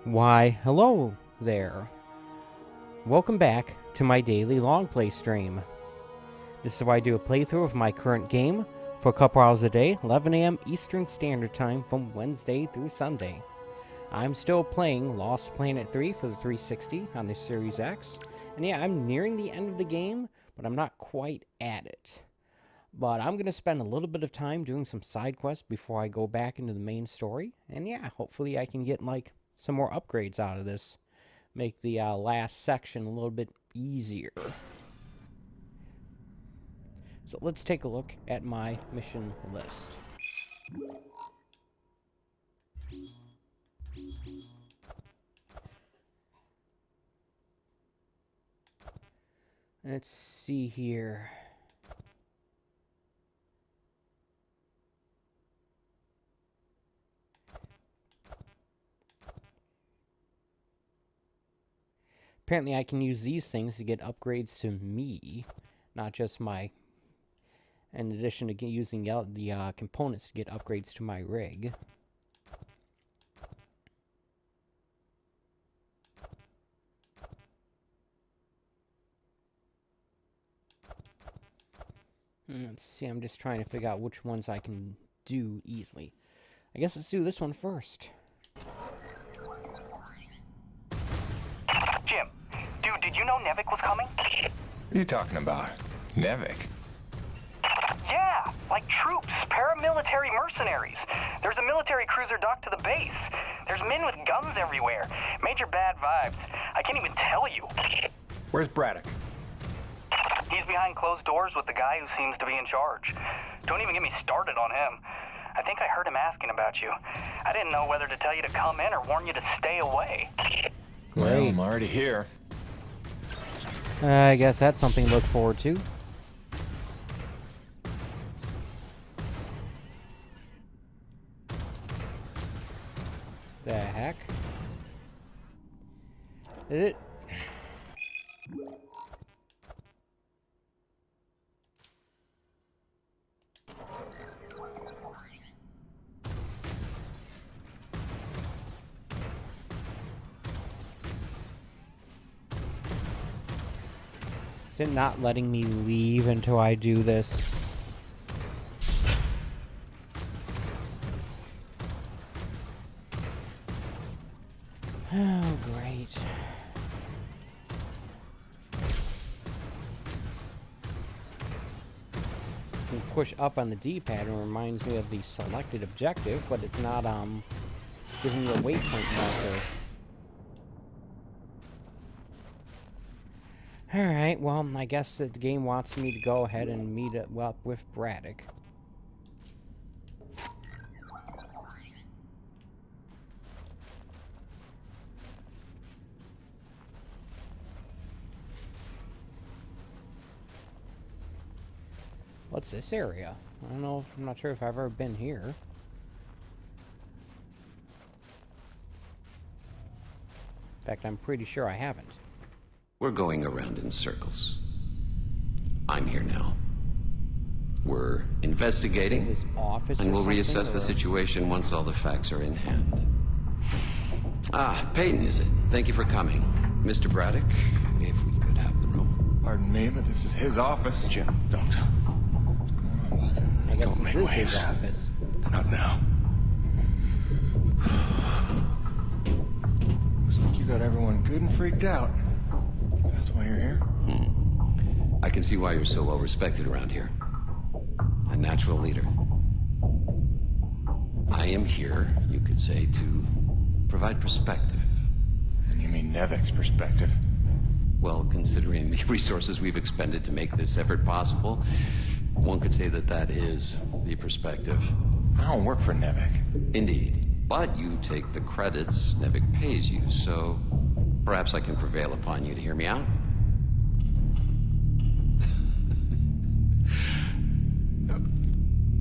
Why, hello there. Welcome back to my daily long play stream. This is where I do a playthrough of my current game for a couple hours a day, 11 a.m. Eastern Standard Time from Wednesday through Sunday. I'm still playing Lost Planet 3 for the 360 on the Series X. And yeah, I'm nearing the end of the game, but I'm not quite at it. But I'm going to spend a little bit of time doing some side quests before I go back into the main story. And yeah, hopefully I can get some more upgrades out of this. Make the last section a little bit easier. So let's take a look at my mission list. Let's see here. Apparently I can use these things to get upgrades to me, not just my... in addition to using the components to get upgrades to my rig. Let's see, I'm just trying to figure out which ones I can do easily. I guess let's do this one first. Jim, dude, did you know Nevik was coming? What are you talking about? Nevik? Yeah, like troops, paramilitary mercenaries. There's a military cruiser docked to the base. There's men with guns everywhere. Major bad vibes. I can't even tell you. Where's Braddock? He's behind closed doors with the guy who seems to be in charge. Don't even get me started on him. I think I heard him asking about you. I didn't know whether to tell you to come in or warn you to stay away. Well, I'm already here. I guess that's something to look forward to. The heck? Is it? Is it not letting me leave until I do this? Oh, great. You can push up on the D-pad and it reminds me of the selected objective, but it's not giving me a waypoint marker. Alright, well, I guess the game wants me to go ahead and meet up with Braddock. What's this area? I don't know, I'm not sure if I've ever been here. In fact, I'm pretty sure I haven't. We're going around in circles. I'm here now. We're investigating, Is this office and or we'll something, reassess the or- situation once all the facts are in hand. Ah, Peyton, is it? Thank you for coming. Mr. Braddock, if we could have the room. Pardon me, but this is his office. Jim, don't. I guess Don't this make is his waves. office. Not now. Looks like you got everyone good and freaked out. That's why you're here? I can see why you're so well respected around here. A natural leader. I am here, you could say, to provide perspective. And you mean Nevik's perspective? Well, considering the resources we've expended to make this effort possible, one could say that that is the perspective. I don't work for Nevik. Indeed. But you take the credits Nevik pays you, so perhaps I can prevail upon you to hear me out.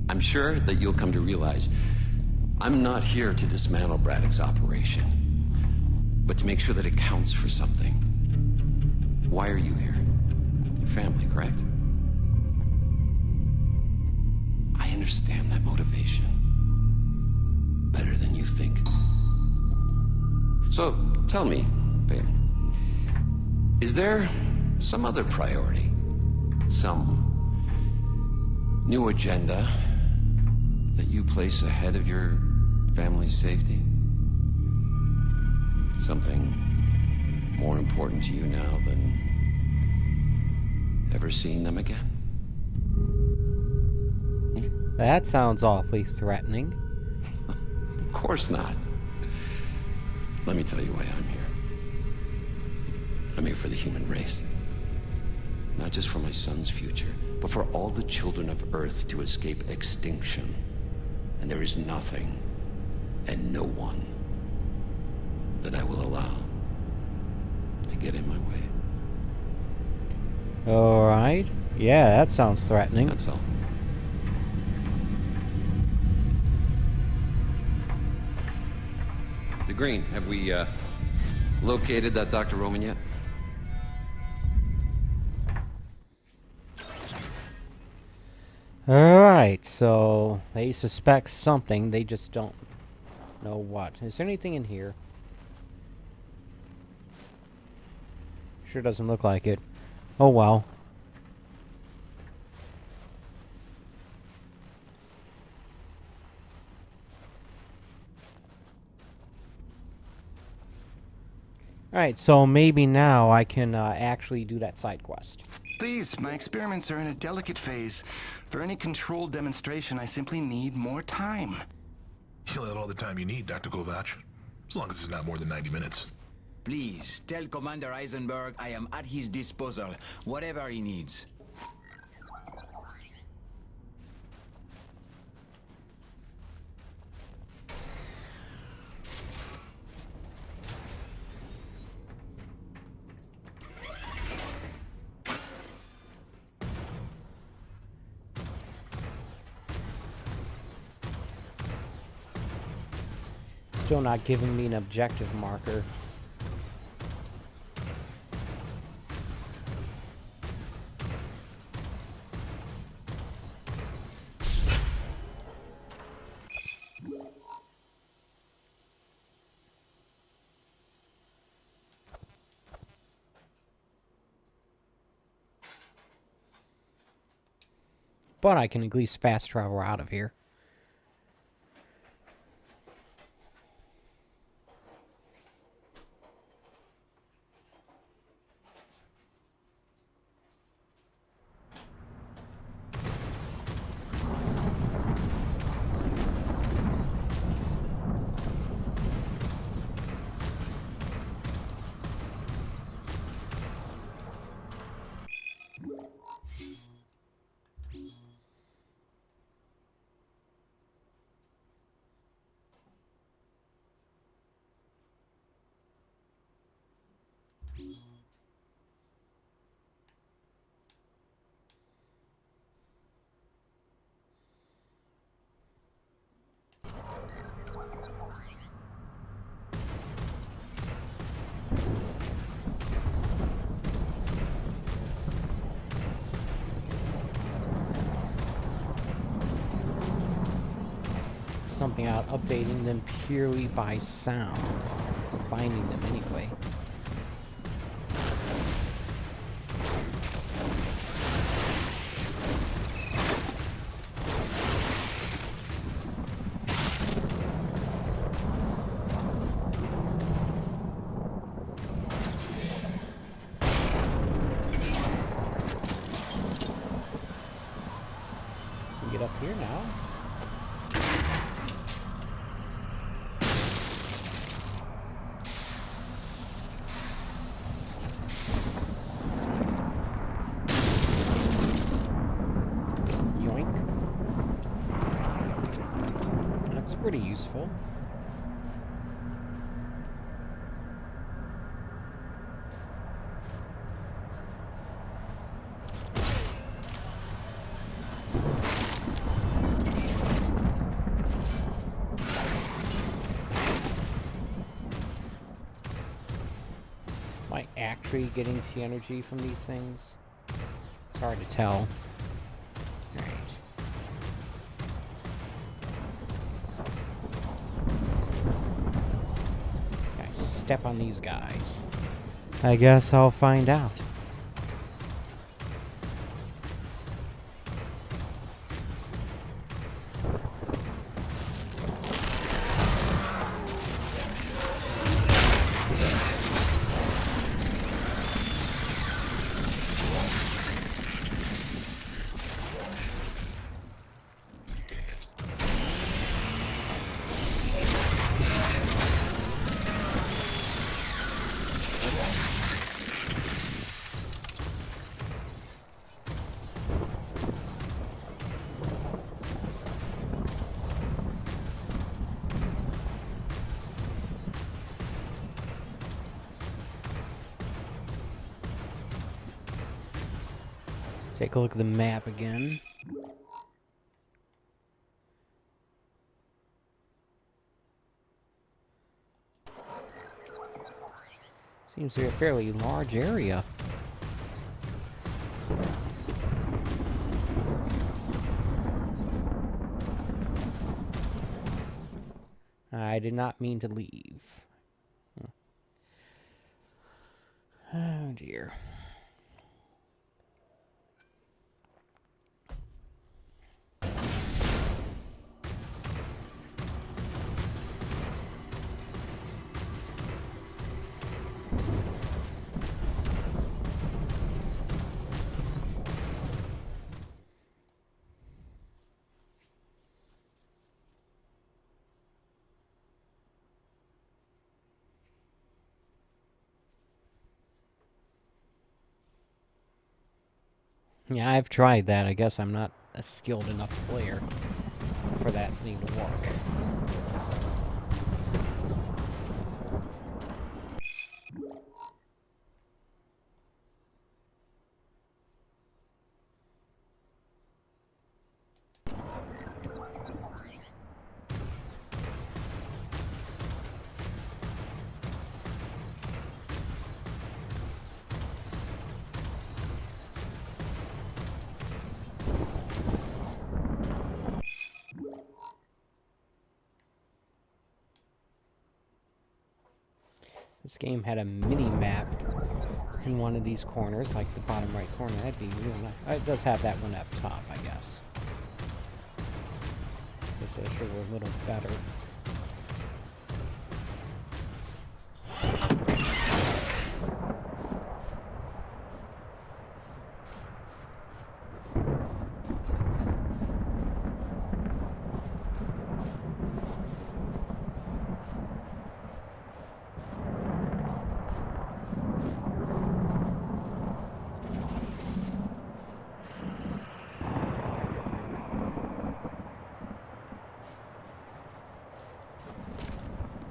I'm sure that you'll come to realize I'm not here to dismantle Braddock's operation, but to make sure that it counts for something. Why are you here? Your family, correct? I understand that motivation better than you think. So, tell me, babe, is there some other priority? Some new agenda that you place ahead of your family's safety? Something more important to you now than ever seeing them again? That sounds awfully threatening. Of course not. Let me tell you why I'm here. I'm here for the human race. Not just for my son's future, but for all the children of Earth to escape extinction. And there is nothing and no one that I will allow to get in my way. Alright. Yeah, that sounds threatening. That's all. The Green, have we located that Dr. Roman yet? Alright, so they suspect something, they just don't know what. Is there anything in here? Sure doesn't look like it. Oh well. Alright, so maybe now I can actually do that side quest. Please, my experiments are in a delicate phase. For any controlled demonstration, I simply need more time. You'll have all the time you need, Dr. Kovac. As long as it's not more than 90 minutes. Please, tell Commander Eisenberg I am at his disposal, whatever he needs. Still not giving me an objective marker. But I can at least fast travel out of here. Something out updating them purely by sound. Or finding them anyway. Get up here now. Pretty useful. Am I actually getting T energy from these things? It's hard to tell. Alright. step on these guys? I guess I'll find out. Take a look at the map again. Seems to be a fairly large area. I did not mean to leave. Oh dear. Yeah, I've tried that. I guess I'm not a skilled enough player for that thing to work. This game had a mini-map in one of these corners, like the bottom right corner. That'd be really nice. It does have that one up top, I guess. Guess I should have a little better.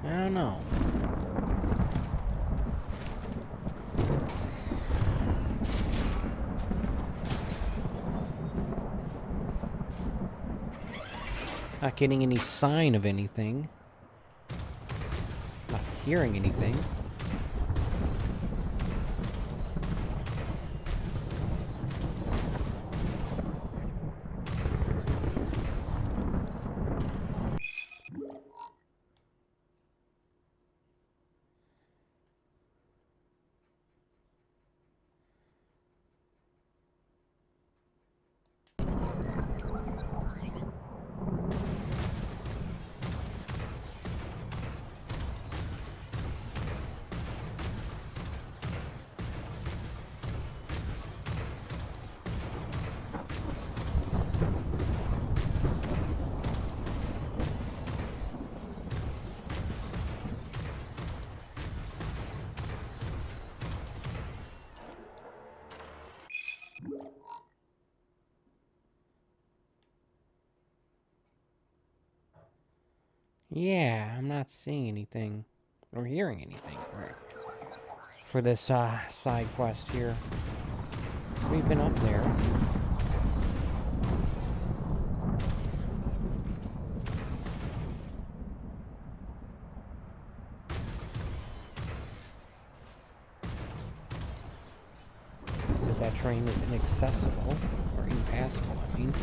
I don't know. Not getting any sign of anything. Not hearing anything. Yeah, I'm not seeing anything or hearing anything for this side quest here. We've been up there. Because that train is inaccessible, or impassable, I mean.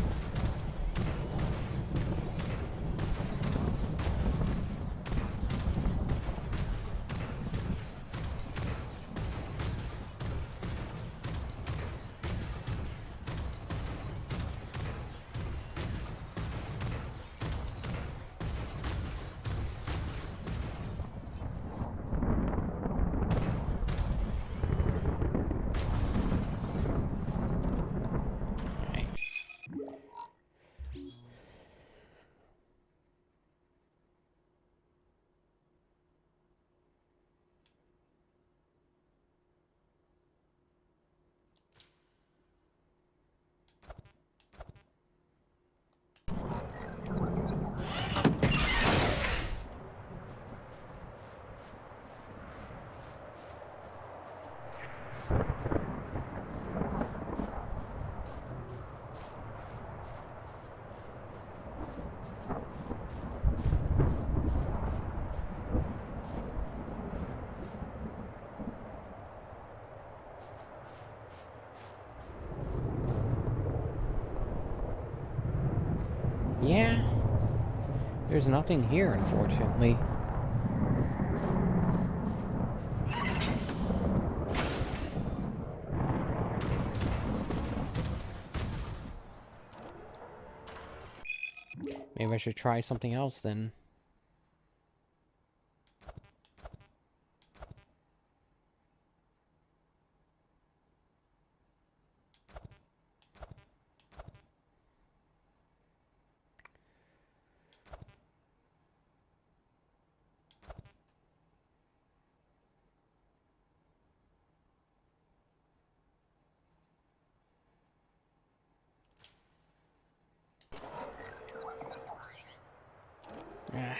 There's nothing here, unfortunately. Maybe I should try something else then. Ah.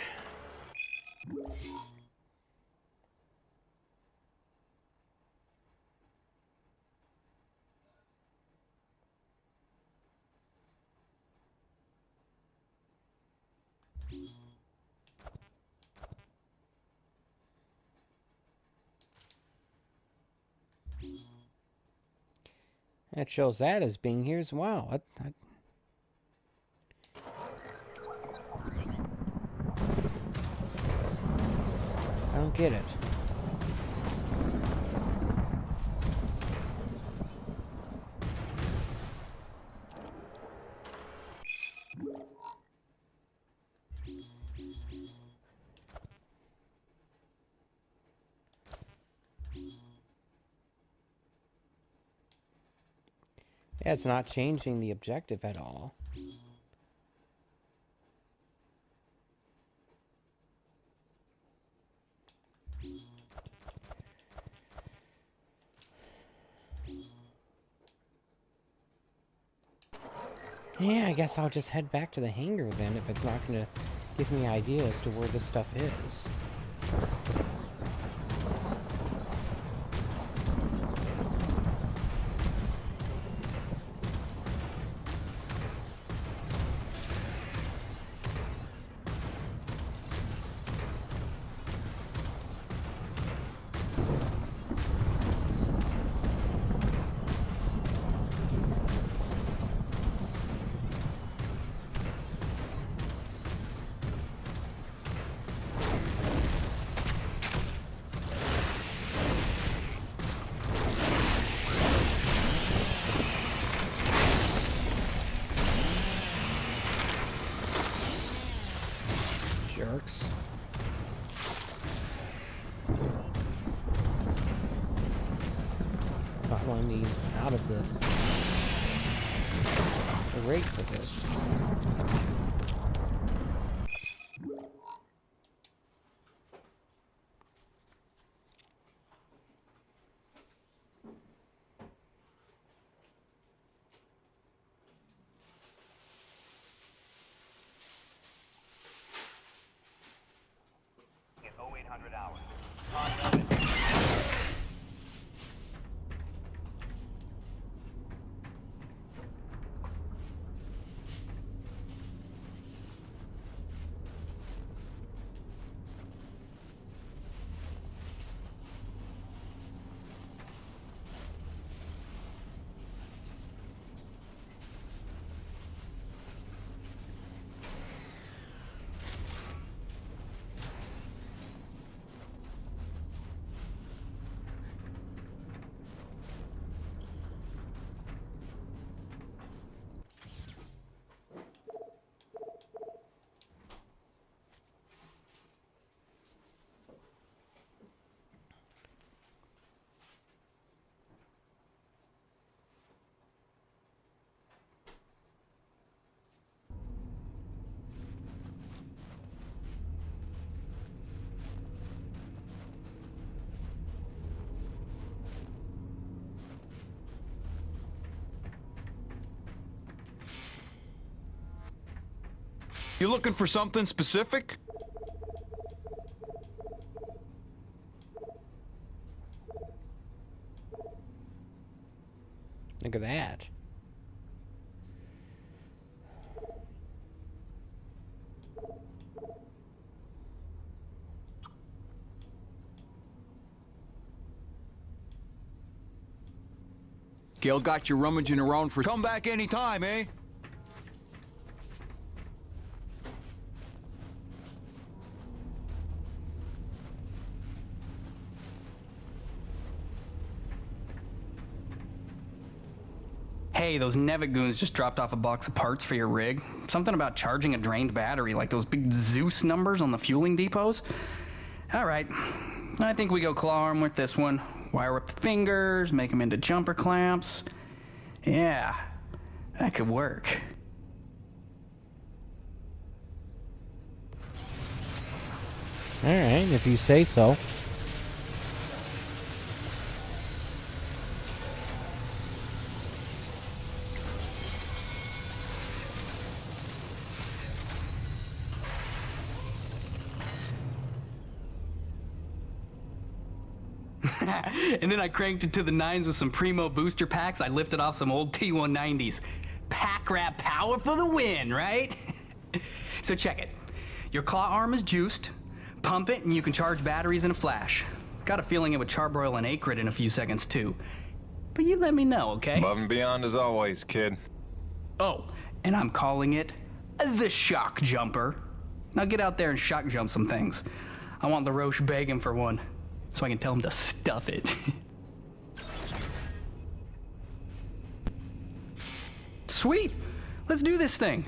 That shows that as being here as well. I don't get it. Yeah, it's not changing the objective at all. Yeah, I guess I'll just head back to the hangar then if it's not going to give me ideas to where this stuff is. Jerks. Following me out of the rate for this. It's 0800 hours. You looking for something specific? Look at that. Gil got you rummaging around for... Come back anytime, eh? Hey, those Nevigoons just dropped off a box of parts for your rig. Something about charging a drained battery, like those big Zeus numbers on the fueling depots. All right, I think we go claw arm with this one. Wire up the fingers, make them into jumper clamps. Yeah, that could work. All right, if you say so. And then I cranked it to the nines with some Primo booster packs. I lifted off some old T190s. Pack rat power for the win, right? So check it. Your claw arm is juiced. Pump it and you can charge batteries in a flash. Got a feeling it would charbroil an acrid in a few seconds too. But you let me know, okay? Above and beyond as always, kid. Oh, and I'm calling it the shock jumper. Now get out there and shock jump some things. I want LaRoche begging for one, so I can tell him to stuff it. Sweet! Let's do this thing!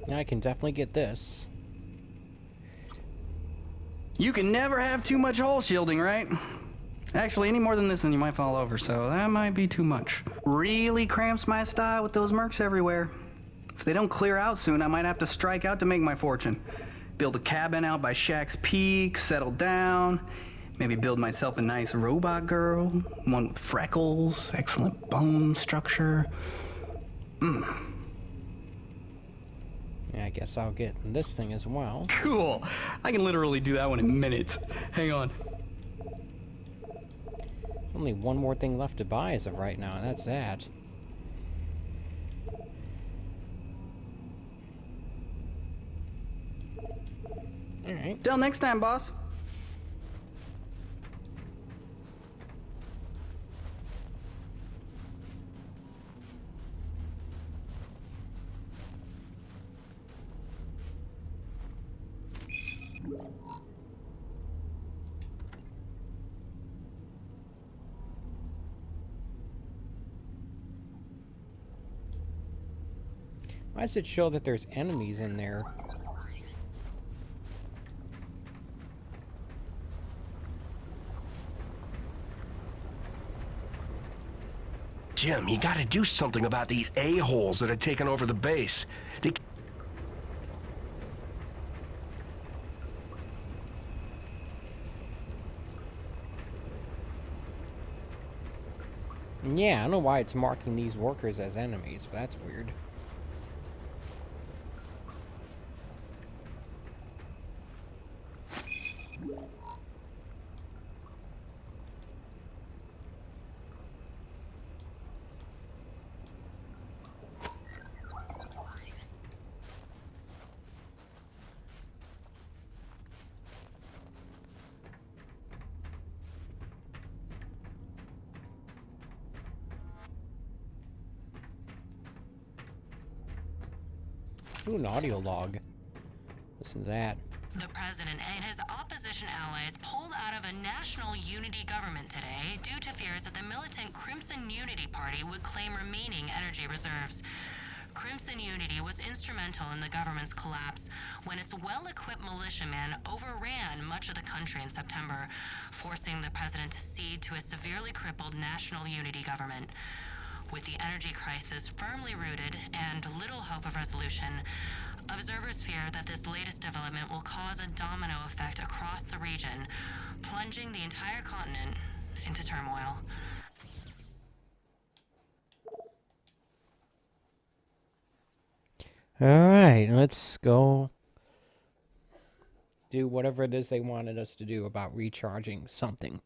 I can definitely get this. You can never have too much hull shielding, right? Actually, any more than this and you might fall over, so that might be too much. Really cramps my style with those mercs everywhere. If they don't clear out soon, I might have to strike out to make my fortune. Build a cabin out by Shaq's Peak, settle down, maybe build myself a nice robot girl, one with freckles, excellent bone structure. Yeah, I guess I'll get this thing as well. Cool. I can literally do that one in minutes. Hang on. Only one more thing left to buy as of right now, and that's that. Alright. Till next time, boss. Why does it show that there's enemies in there? Jim, you gotta do something about these a-holes that are taking over the base. They... Yeah, I don't know why it's marking these workers as enemies, but that's weird. Ooh, an audio log. Listen to that. The president and his opposition allies pulled out of a national unity government today due to fears that the militant Crimson Unity Party would claim remaining energy reserves. Crimson Unity was instrumental in the government's collapse when its well-equipped militiamen overran much of the country in September, forcing the president to cede to a severely crippled national unity government. With the energy crisis firmly rooted and little hope of resolution, observers fear that this latest development will cause a domino effect across the region, plunging the entire continent into turmoil. Alright, let's go do whatever it is they wanted us to do about recharging something.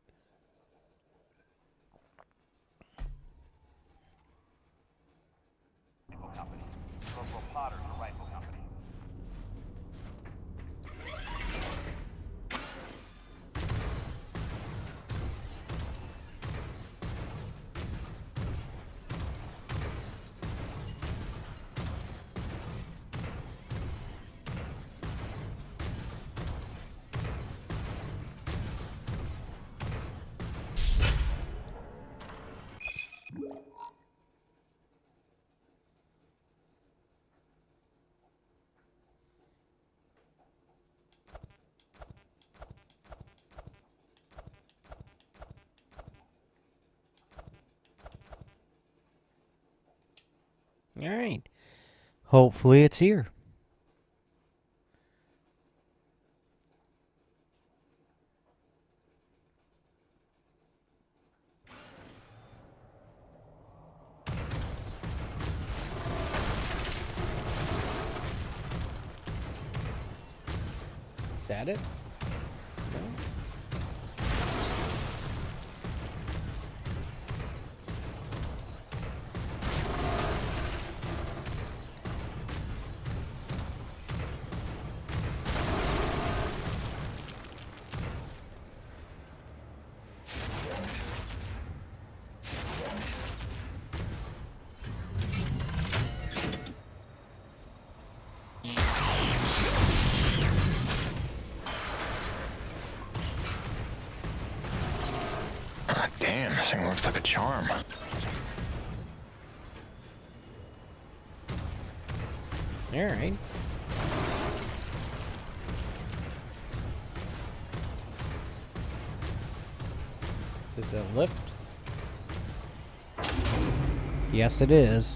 Alright. Hopefully it's here. Is that it? No? Damn, this thing looks like a charm. Alright. Is this a lift? Yes, it is.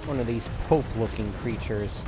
One of these Pope-looking creatures.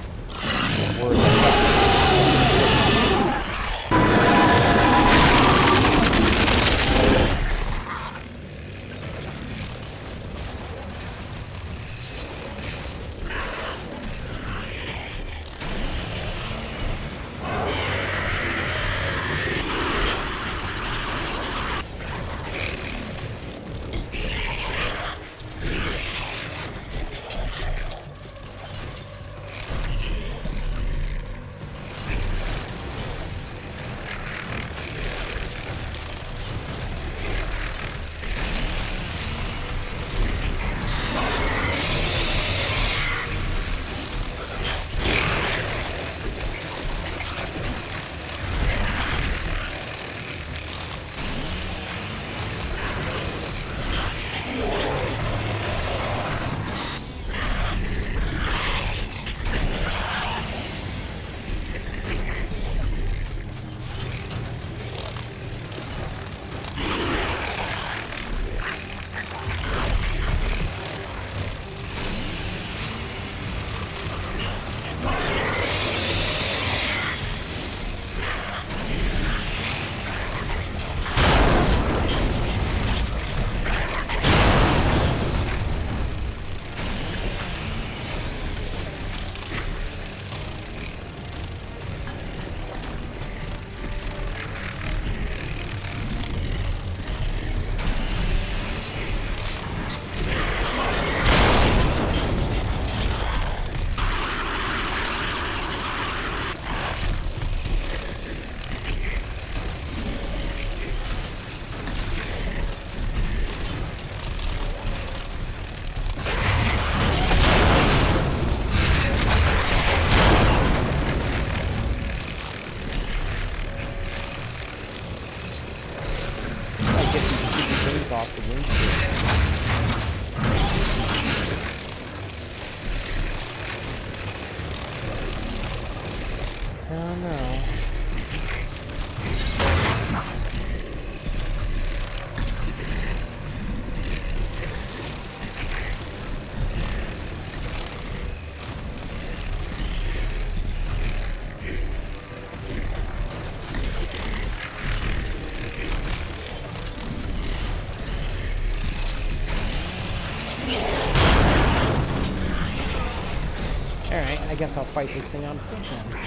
Off the windshield. Oh no. Alright, I guess I'll fight this thing on foot then.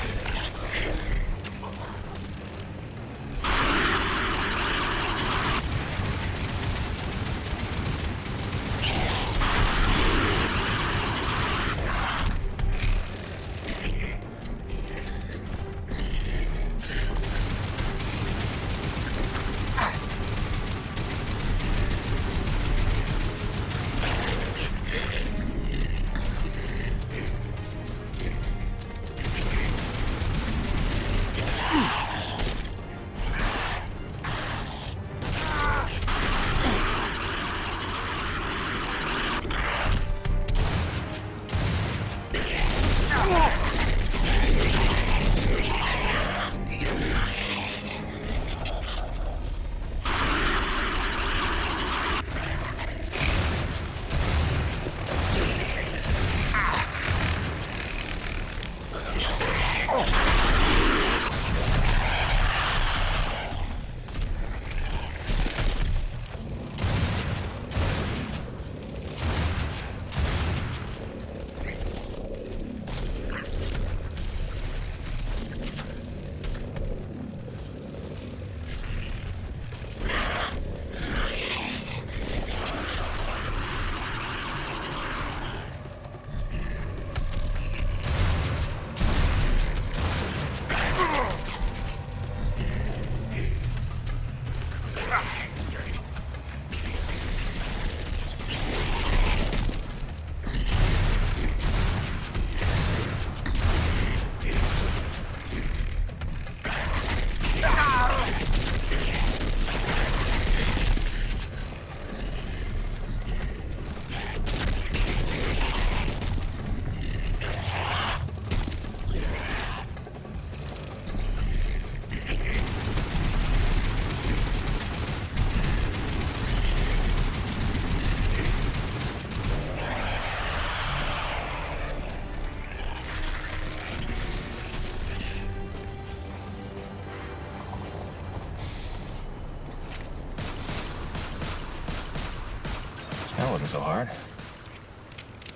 wasn't so hard.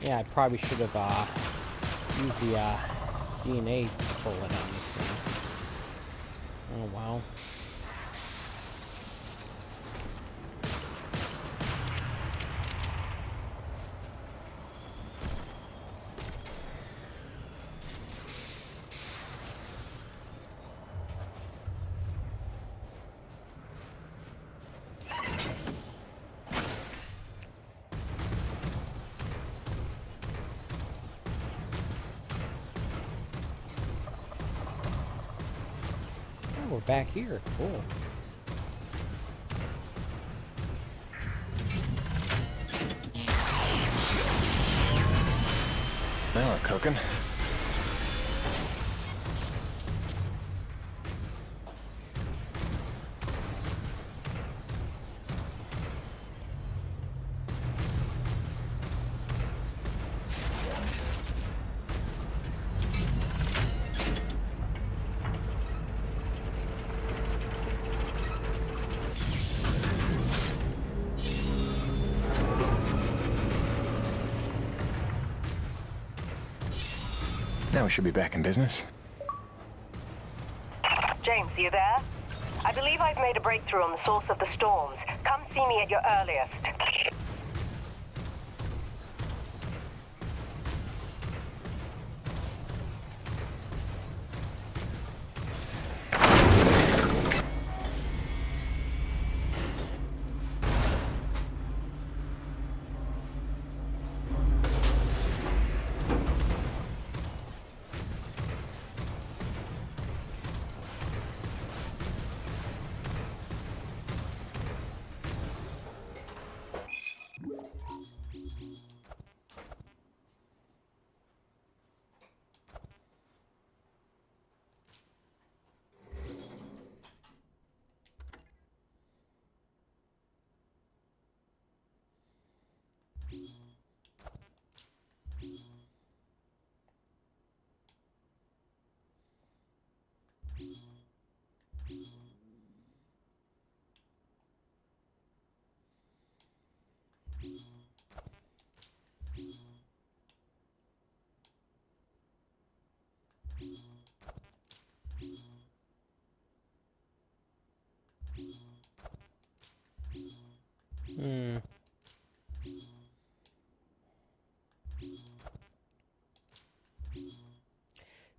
Yeah, I probably should have used the DNA bullet on this thing. Oh, wow. We're back here. Cool. Now we're cooking. Now we should be back in business. James, are you there? I believe I've made a breakthrough on the source of the storms. Come see me at your earliest.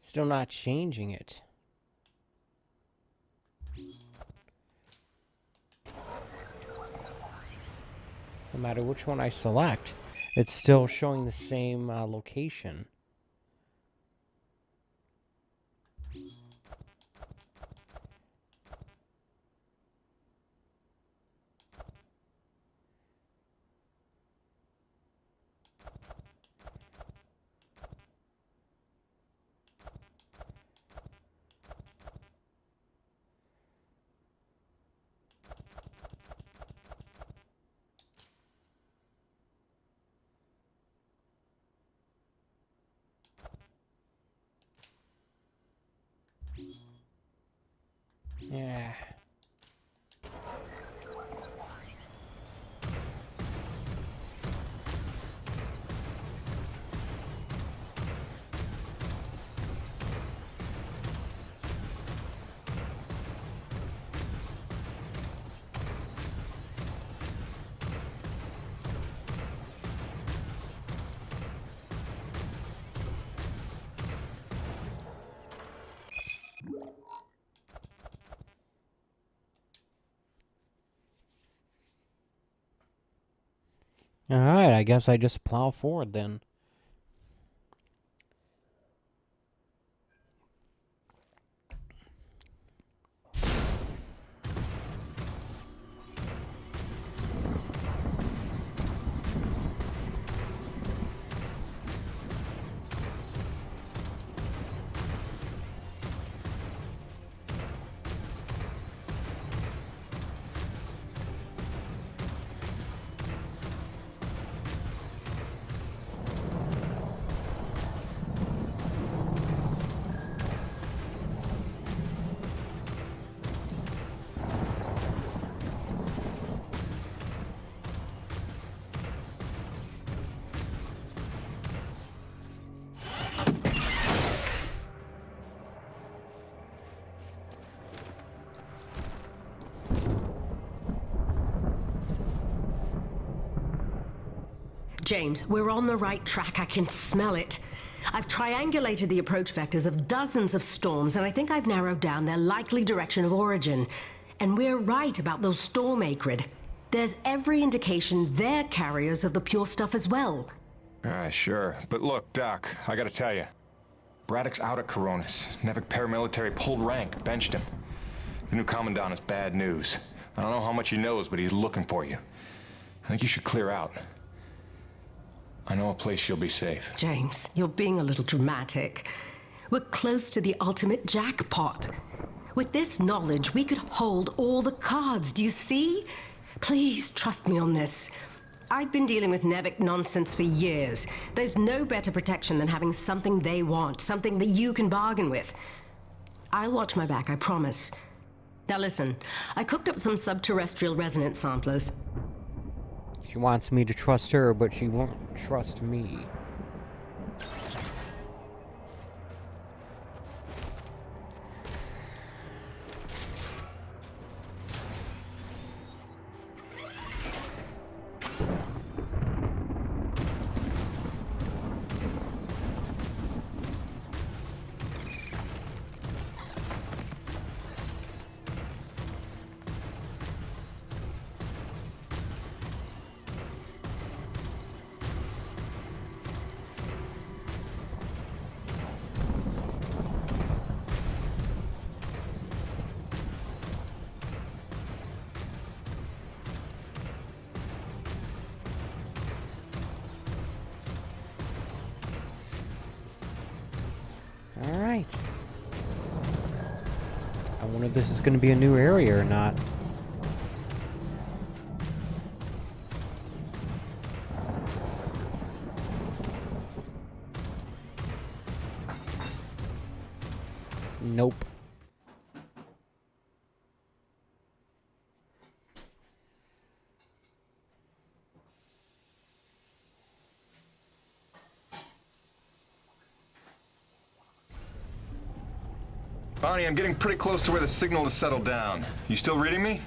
Still not changing it. No matter which one I select, it's still showing the same location. Yeah. Alright, I guess I just plow forward then. James, we're on the right track. I can smell it. I've triangulated the approach vectors of dozens of storms, and I think I've narrowed down their likely direction of origin. And we're right about those storm acrid. There's every indication they're carriers of the pure stuff as well. Sure. But look, Doc, I gotta tell you. Braddock's out at Coronis. Nevik paramilitary pulled rank, benched him. The new commandant is bad news. I don't know how much he knows, but he's looking for you. I think you should clear out. I know a place you'll be safe. James, you're being a little dramatic. We're close to the ultimate jackpot. With this knowledge, we could hold all the cards, do you see? Please trust me on this. I've been dealing with Nevik nonsense for years. There's no better protection than having something they want, something that you can bargain with. I'll watch my back, I promise. Now listen, I cooked up some subterrestrial resonance samplers. She wants me to trust her, but she won't trust me. Alright. I wonder if this is going to be a new area or not. Nope. Bonnie, I'm getting pretty close to where the signal has settled down. You still reading me?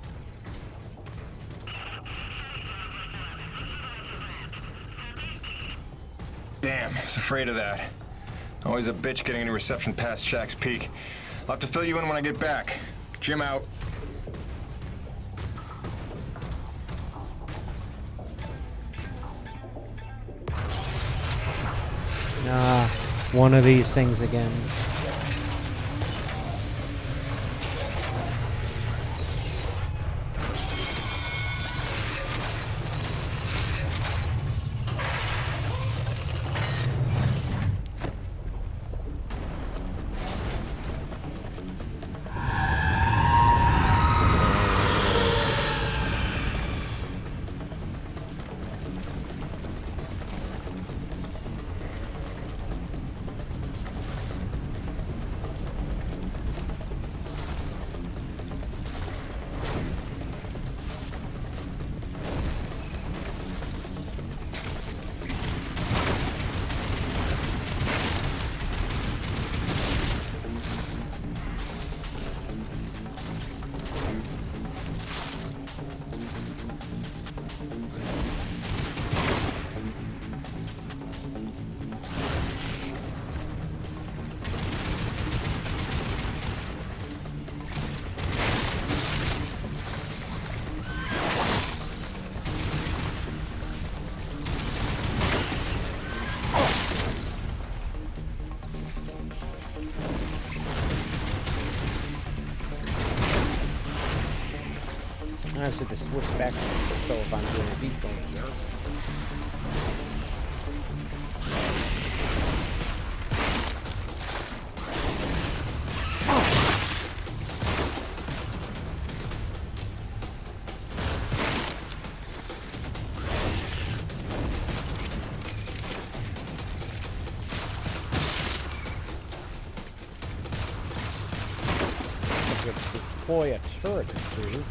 Damn, I was afraid of that. Always a bitch getting any reception past Shack's Peak. I'll have to fill you in when I get back. Jim out. One of these things again. I should just switch back to the pistol if I'm doing a beat going here. Deploy a turret or two.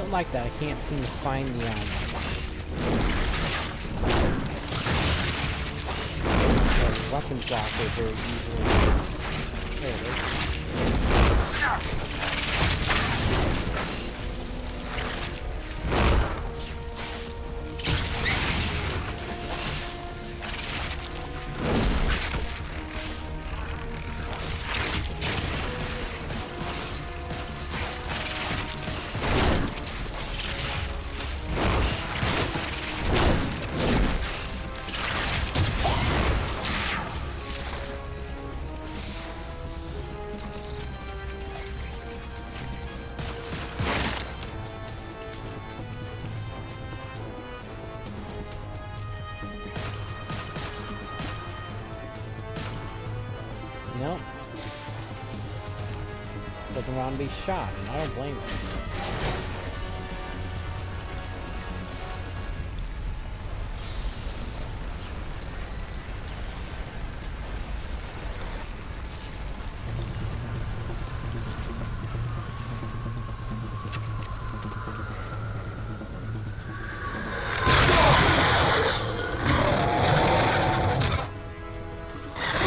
don't like that I can't seem to find the weapons blockers are usually... There it is. Nope. Doesn't want to be shot, and I don't blame him.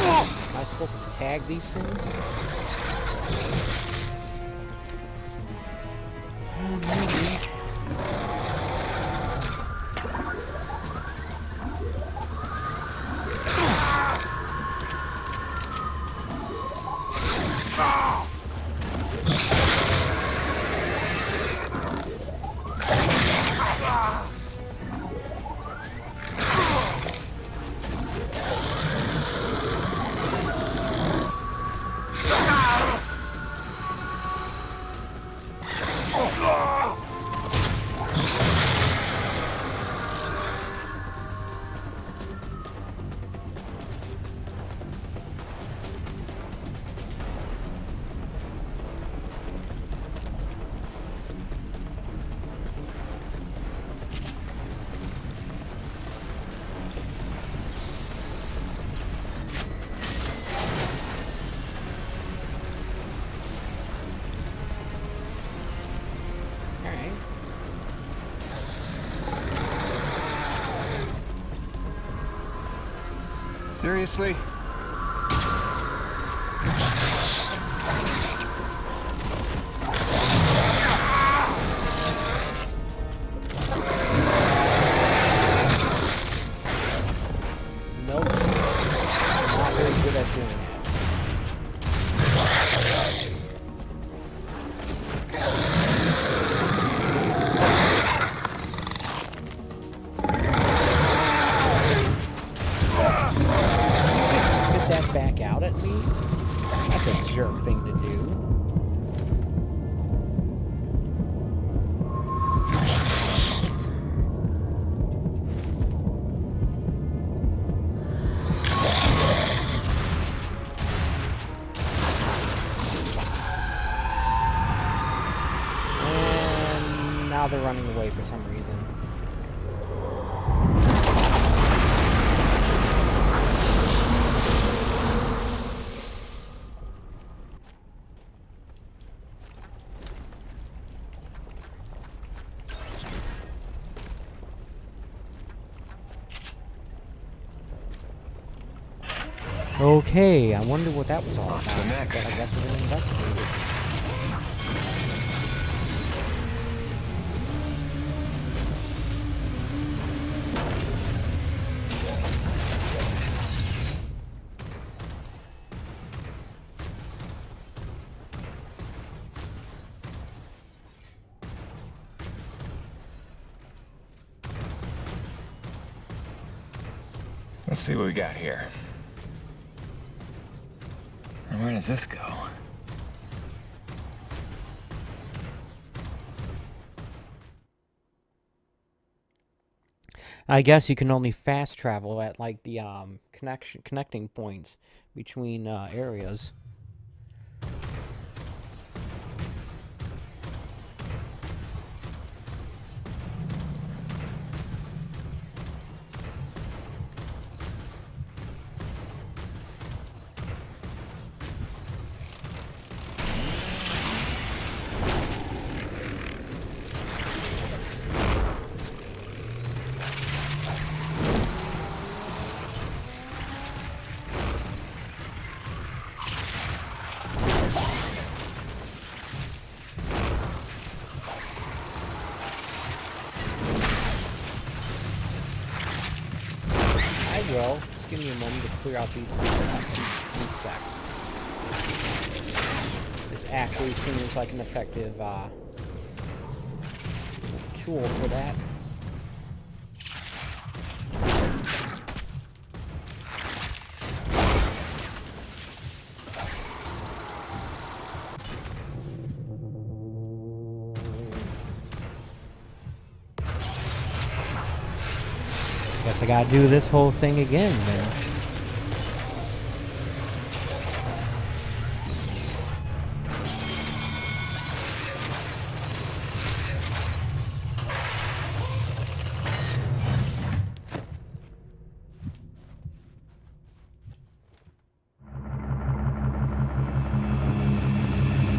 Am I supposed to tag these things? Maybe. Seriously? Nope. Not very good at doing that. That back out at me? That's a jerk thing to do. And now they're running away for some reason. Okay, I wonder what that was all about. What's the next? But I guess we're gonna investigate it. Let's see what we got here. Where does this go? I guess you can only fast travel at like the connecting points between areas. will. Just give me a moment to clear out these insects. This actually seems like an effective tool for that. Guess I gotta do this whole thing again then.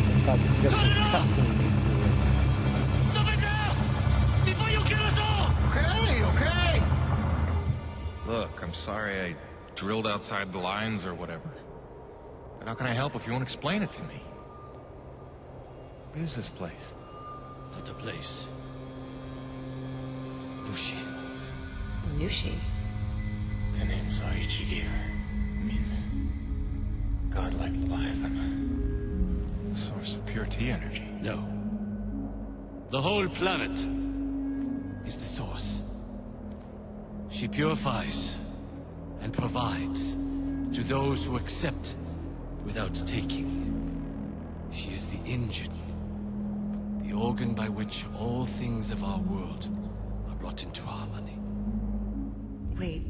Looks like it's just a cutscene me through it. Stop it now! Before you kill us all! Okay, okay! Look, I'm sorry I drilled outside the lines or whatever. But how can I help if you won't explain it to me? What is this place? Not a place. Lucy. Nushi. It's a name Saichi gave her. Means godlike Leviathan. Source of pure T energy. No. The whole planet is the source. She purifies and provides to those who accept without taking. She is the engine, the organ by which all things of our world are brought into harmony. Wait,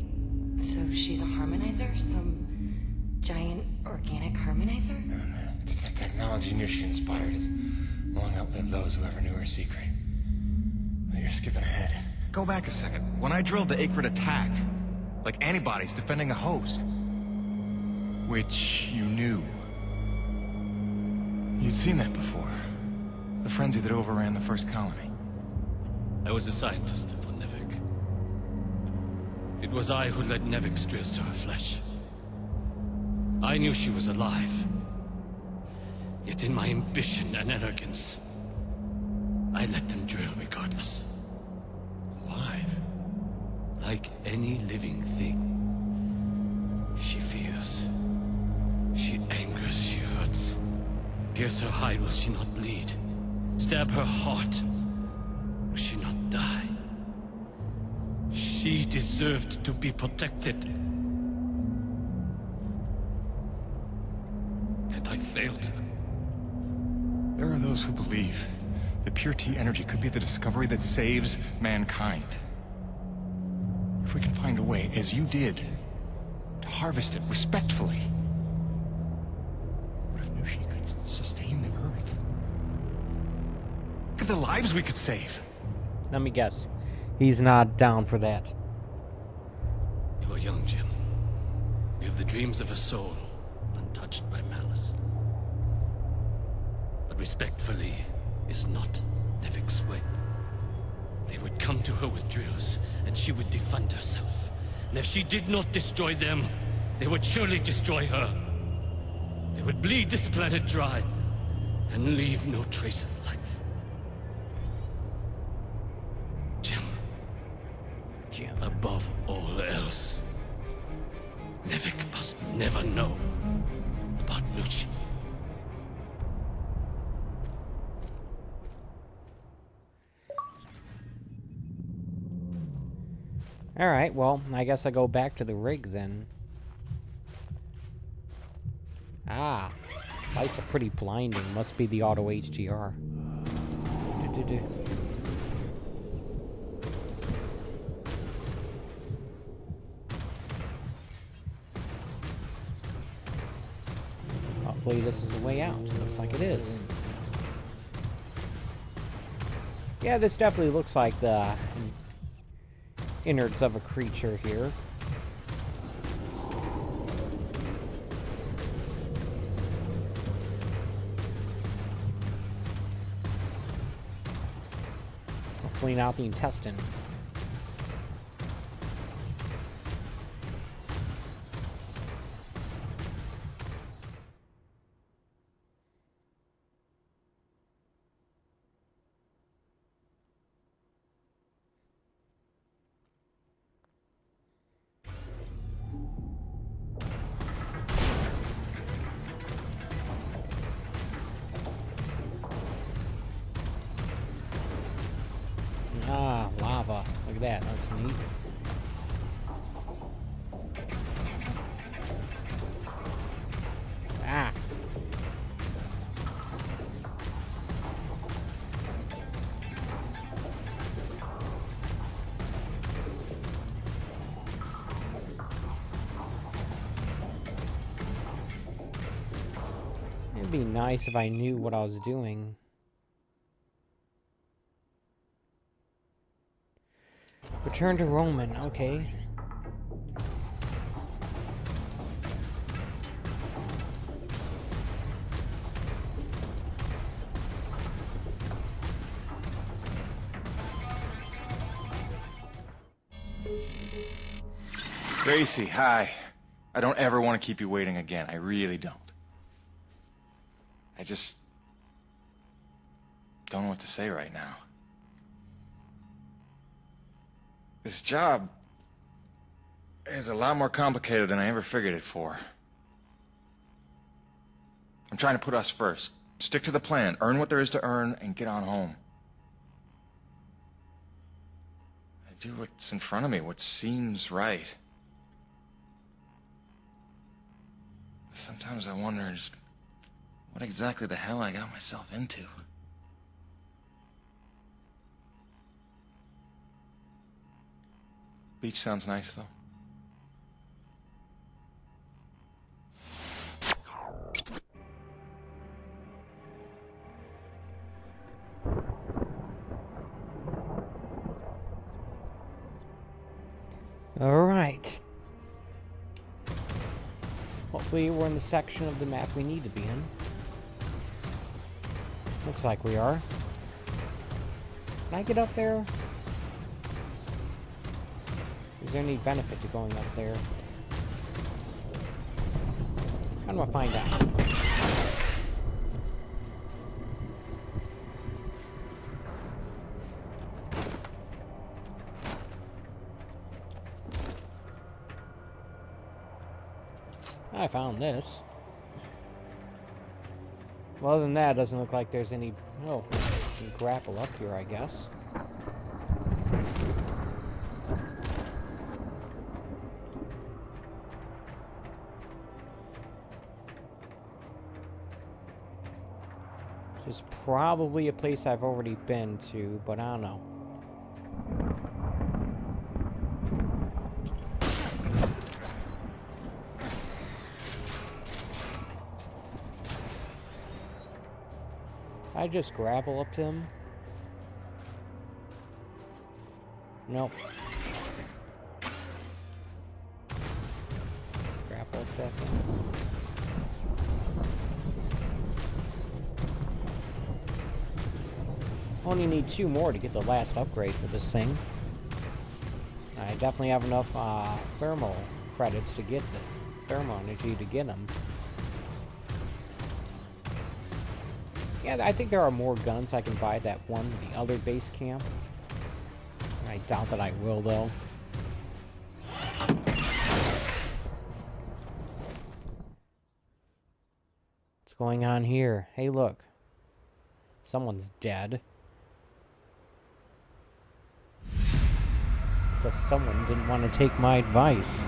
so she's a harmonizer? Some giant organic harmonizer? It's the technology Nushi inspired has long outlived those who ever knew her secret. But you're skipping ahead. Go back a second. When I drilled the Acrid attack, like antibodies defending a host. Which you knew. You'd seen that before. The frenzy that overran the first colony. I was a scientist for Nevik. It was I who led Nevik's drills to her flesh. I knew she was alive. Yet in my ambition and arrogance, I let them drill regardless. Alive? Like any living thing. She fears. She angers, she hurts. Pierce her hide, will she not bleed? Stab her heart, will she not die? She deserved to be protected. And I failed her. There are those who believe that pure T energy could be the discovery that saves mankind. If we can find a way, as you did, to harvest it respectfully. What if Nushi could sustain the Earth? Look at the lives we could save. Let me guess. He's not down for that. You are young, Jim. You have the dreams of a soul, untouched by malice. But respectfully is not Nevik's way. They would come to her with drills, and she would defend herself. And if she did not destroy them, they would surely destroy her. They would bleed this planet dry, and leave no trace of life. Jim, above all else, Nevik must never know about Nushi. Alright, well, I guess I go back to the rig then. Ah, lights are pretty blinding. Must be the auto HDR. Hopefully this is the way out. Looks like it is. Yeah, this definitely looks like the innards of a creature here. Hopefully not the intestine. Ah, lava. Look at that. That looks neat. Ah. It'd be nice if I knew what I was doing. Return to Roman, okay. Gracie, hi. I don't ever want to keep you waiting again. I really don't. I just don't know what to say right now. This job is a lot more complicated than I ever figured it for. I'm trying to put us first. Stick to the plan, earn what there is to earn, and get on home. I do what's in front of me, what seems right. Sometimes I wonder just what exactly the hell I got myself into. Beach sounds nice, though. All right. Hopefully we're in the section of the map we need to be in. Looks like we are. Can I get up there? Is there any benefit to going up there? How do I find out? I found this. Well, other than that, it doesn't look like there's any... Oh, you can grapple up here, I guess. This is probably a place I've already been to, but I don't know. I just grapple up to him? Nope. Grapple up that thing. Only need 2 more to get the last upgrade for this thing. I definitely have enough thermal credits to get the thermal energy to get them. Yeah, I think there are more guns I can buy that one, the other base camp. I doubt that I will, though. What's going on here? Hey, look. Someone's dead. Because someone didn't want to take my advice.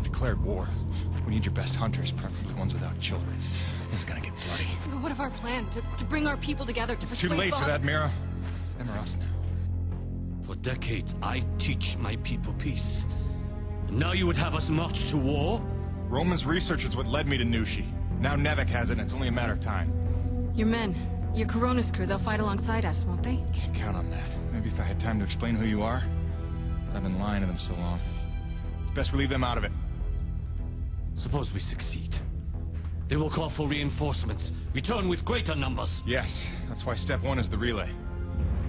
Declared war. We need your best hunters, preferably ones without children. This is gonna get bloody. But what if our plan to bring our people together to It's persuade too late for Bob- that, Mira. It's them or us now. For decades, I teach my people peace. And now you would have us march to war? Roman's research is what led me to Nushi. Now Nevik has it, and it's only a matter of time. Your men, your Coronis crew, they'll fight alongside us, won't they? Can't count on that. Maybe if I had time to explain who you are. But I've been lying to them so long. It's best we leave them out of it. Suppose we succeed. They will call for reinforcements. Return with greater numbers. Yes, that's why step 1 is the relay.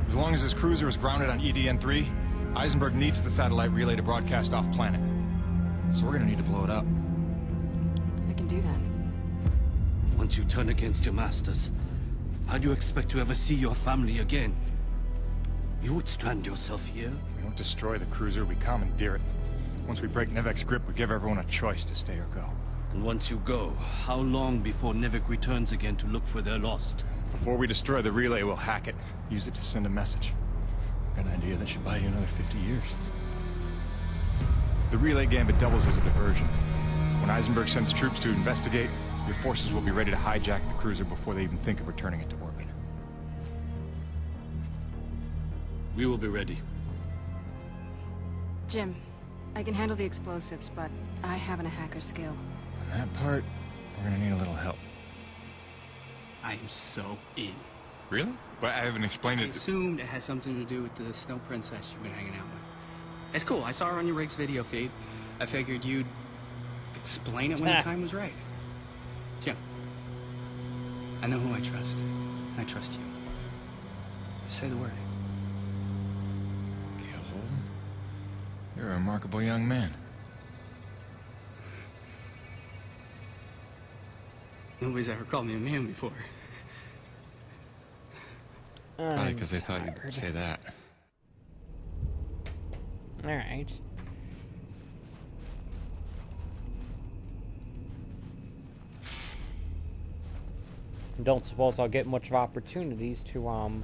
As long as his cruiser is grounded on EDN-3, Eisenberg needs the satellite relay to broadcast off-planet. So we're gonna need to blow it up. I can do that. Once you turn against your masters, how do you expect to ever see your family again? You would strand yourself here? We don't destroy the cruiser, we commandeer it. Once we break Nevek's grip, we give everyone a choice to stay or go. And once you go, how long before Nevek returns again to look for their lost? Before we destroy the relay, we'll hack it. Use it to send a message. Got an idea that should buy you another 50 years. The relay gambit doubles as a diversion. When Eisenberg sends troops to investigate, your forces will be ready to hijack the cruiser before they even think of returning it to orbit. We will be ready. Jim, I can handle the explosives, but I haven't a hacker skill. On that part, we're gonna need a little help. I am so in. Really? But I haven't explained I it. assumed it has something to do with the snow princess you've been hanging out with. It's cool. I saw her on your rig's video feed. I figured you'd explain it when the time was right. Jim, I know who I trust. And I trust you. Just say the word. Gail Holden? You're a remarkable young man. Nobody's ever called me a man before. Probably because they thought you'd say that. Alright. Don't suppose I'll get much of opportunities to,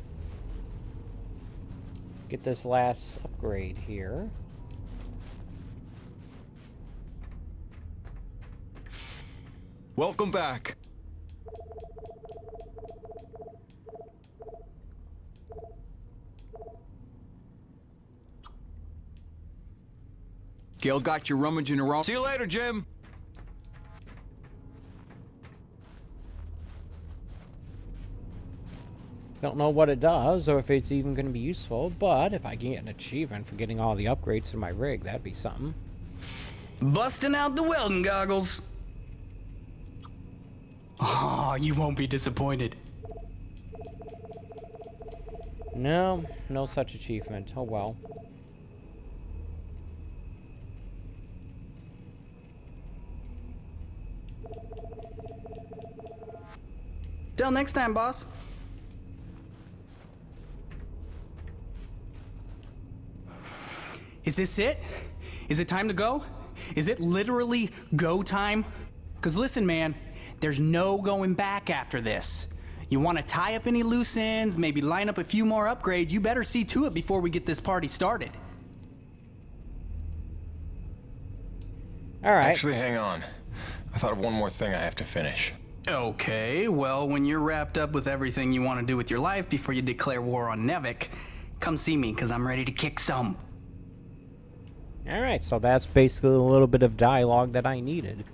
get this last upgrade here. Welcome back. Gail got you rummaging around. See you later, Jim. Don't know what it does or if it's even going to be useful, but if I can get an achievement for getting all the upgrades to my rig, that'd be something. Busting out the welding goggles. Oh, you won't be disappointed. No, no such achievement. Oh well. Till next time, boss. Is this it? Is it time to go? Is it literally go time? Because listen, man, there's no going back after this. You want to tie up any loose ends, maybe line up a few more upgrades, you better see to it before we get this party started. Alright. Actually, hang on. I thought of one more thing I have to finish. Okay, well, when you're wrapped up with everything you want to do with your life before you declare war on Nevek, come see me, because I'm ready to kick some. Alright, so that's basically a little bit of dialogue that I needed.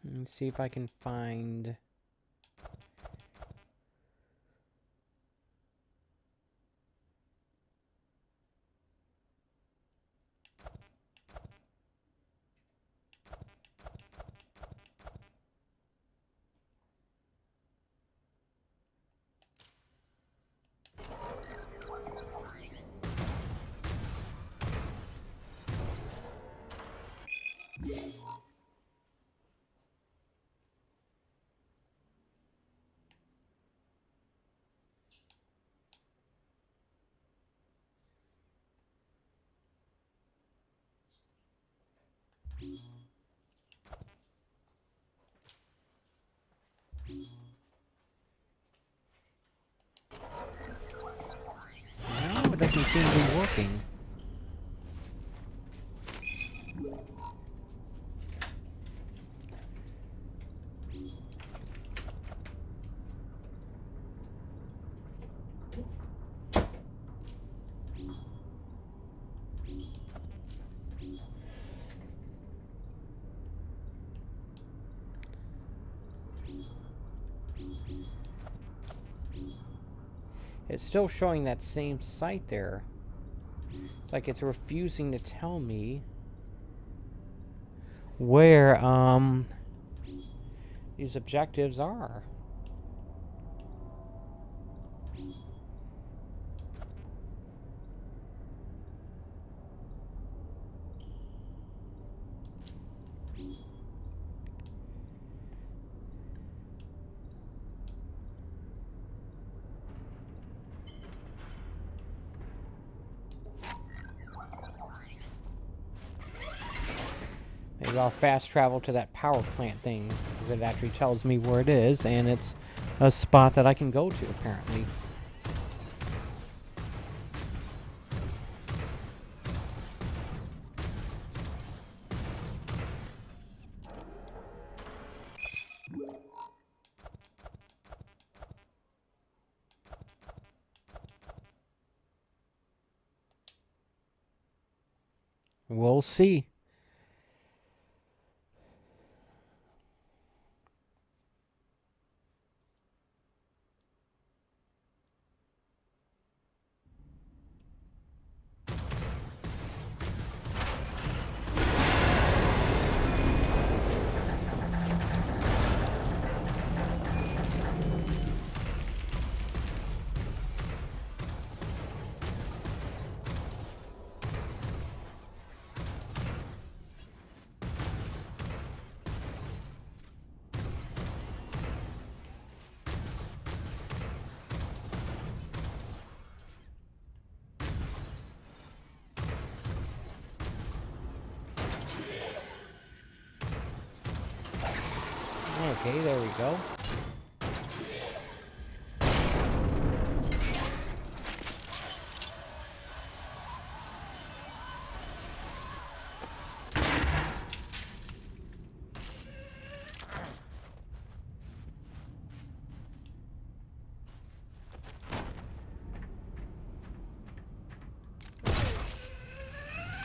Let me see if I can find... seem to be working. It's still showing that same site there. It's like it's refusing to tell me where these objectives are. Maybe I'll fast travel to that power plant thing, because it actually tells me where it is, and it's a spot that I can go to, apparently. We'll see. Okay, there we go.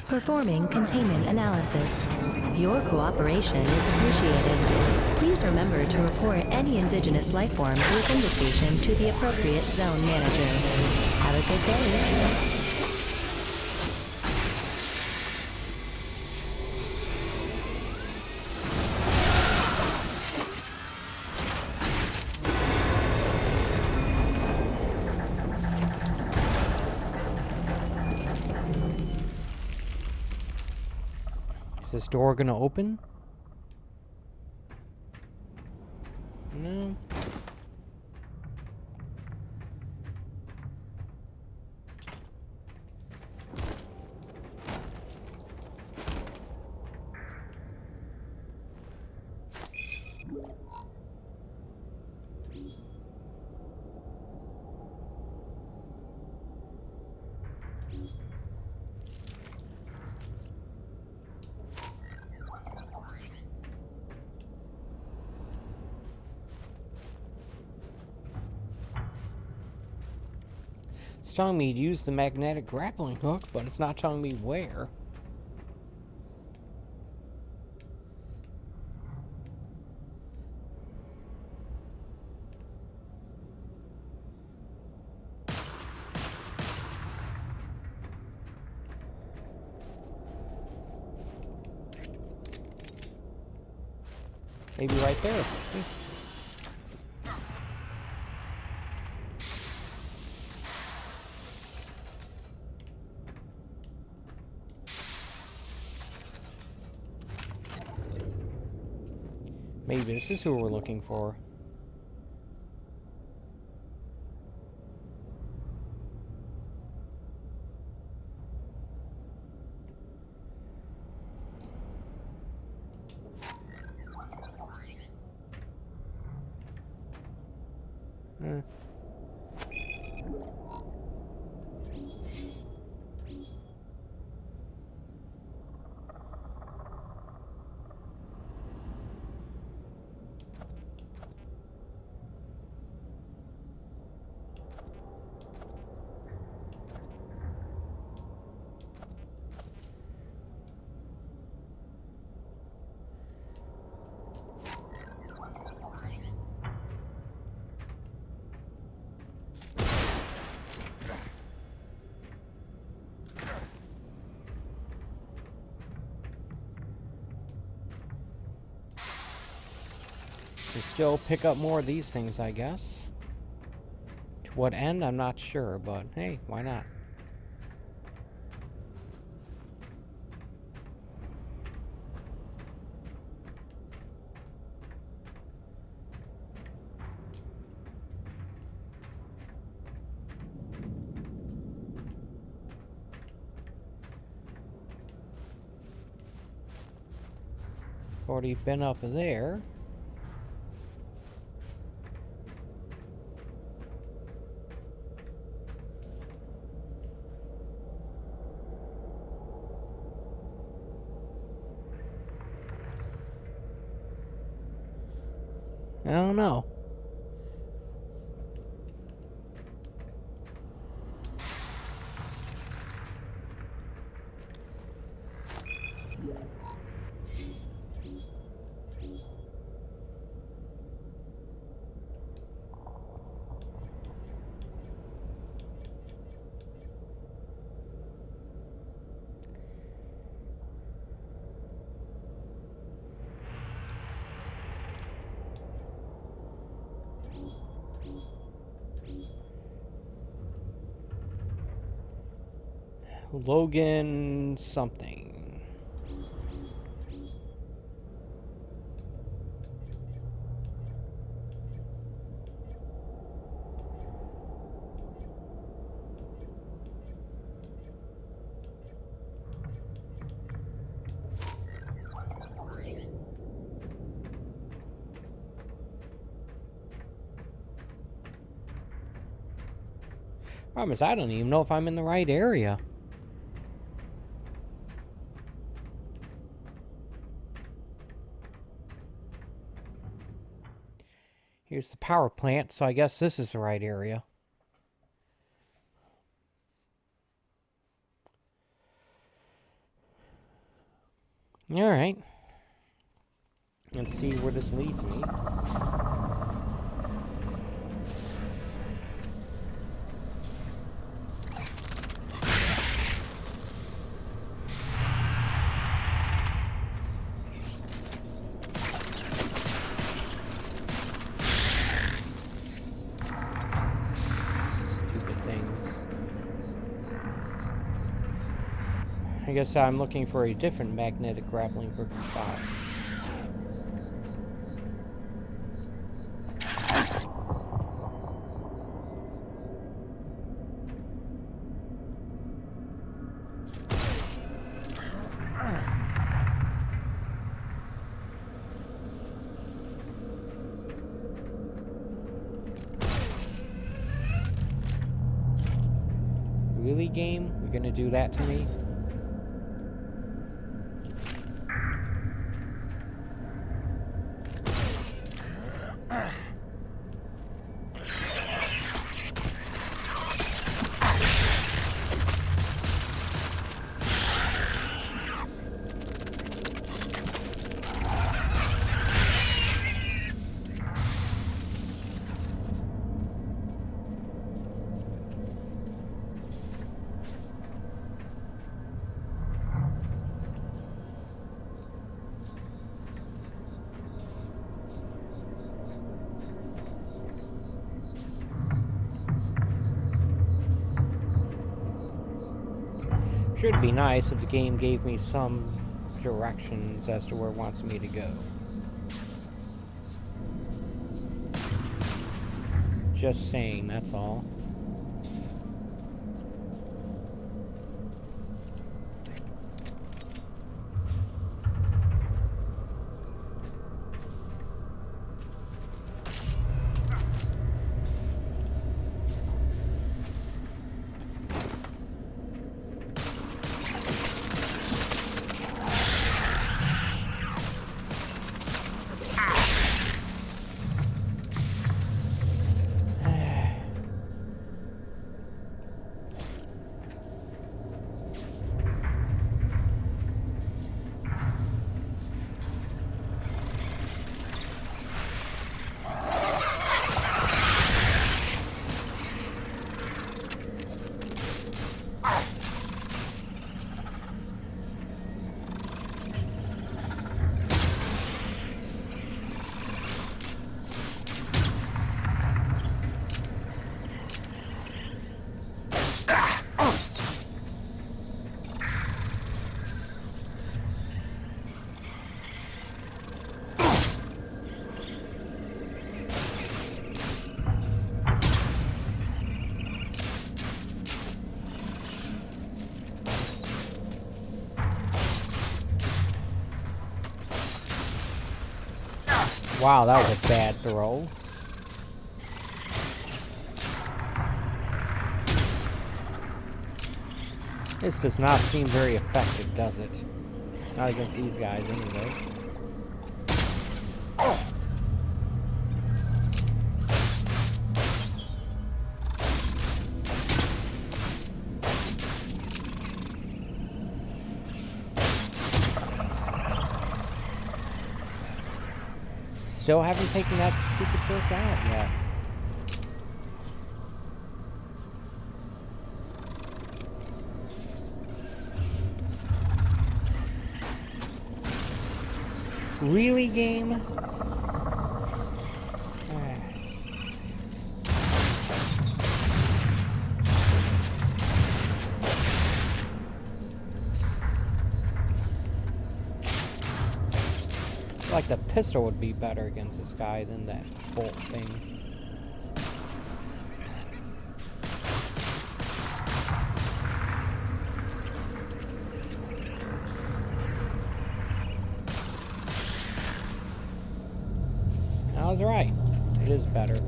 Performing containment analysis. Your cooperation is appreciated. Please remember to report any indigenous life forms within the station to the appropriate zone manager. Have a good day. Is this door gonna open? No. It's telling me to use the magnetic grappling hook, but it's not telling me where. Maybe right there. Maybe this is who we're looking for. can still pick up more of these things, I guess. To what end, I'm not sure, but hey, why not? Already been up there. I don't know. Logan something. Problem is, I don't even know if I'm in the right area. Here's the power plant, so I guess this is the right area. Alright. Let's see where this leads me. I guess I'm looking for a different magnetic grappling hook spot. Really, game? You're gonna do that to me? Should be nice if the game gave me some directions as to where it wants me to go. Just saying, that's all. Wow, that was a bad throw. This does not seem very effective, does it? Not against these guys, anyway. Still haven't taken that stupid jerk out yet. Really, game? Like the pistol would be better against this guy than that bolt thing. I was right. It is better.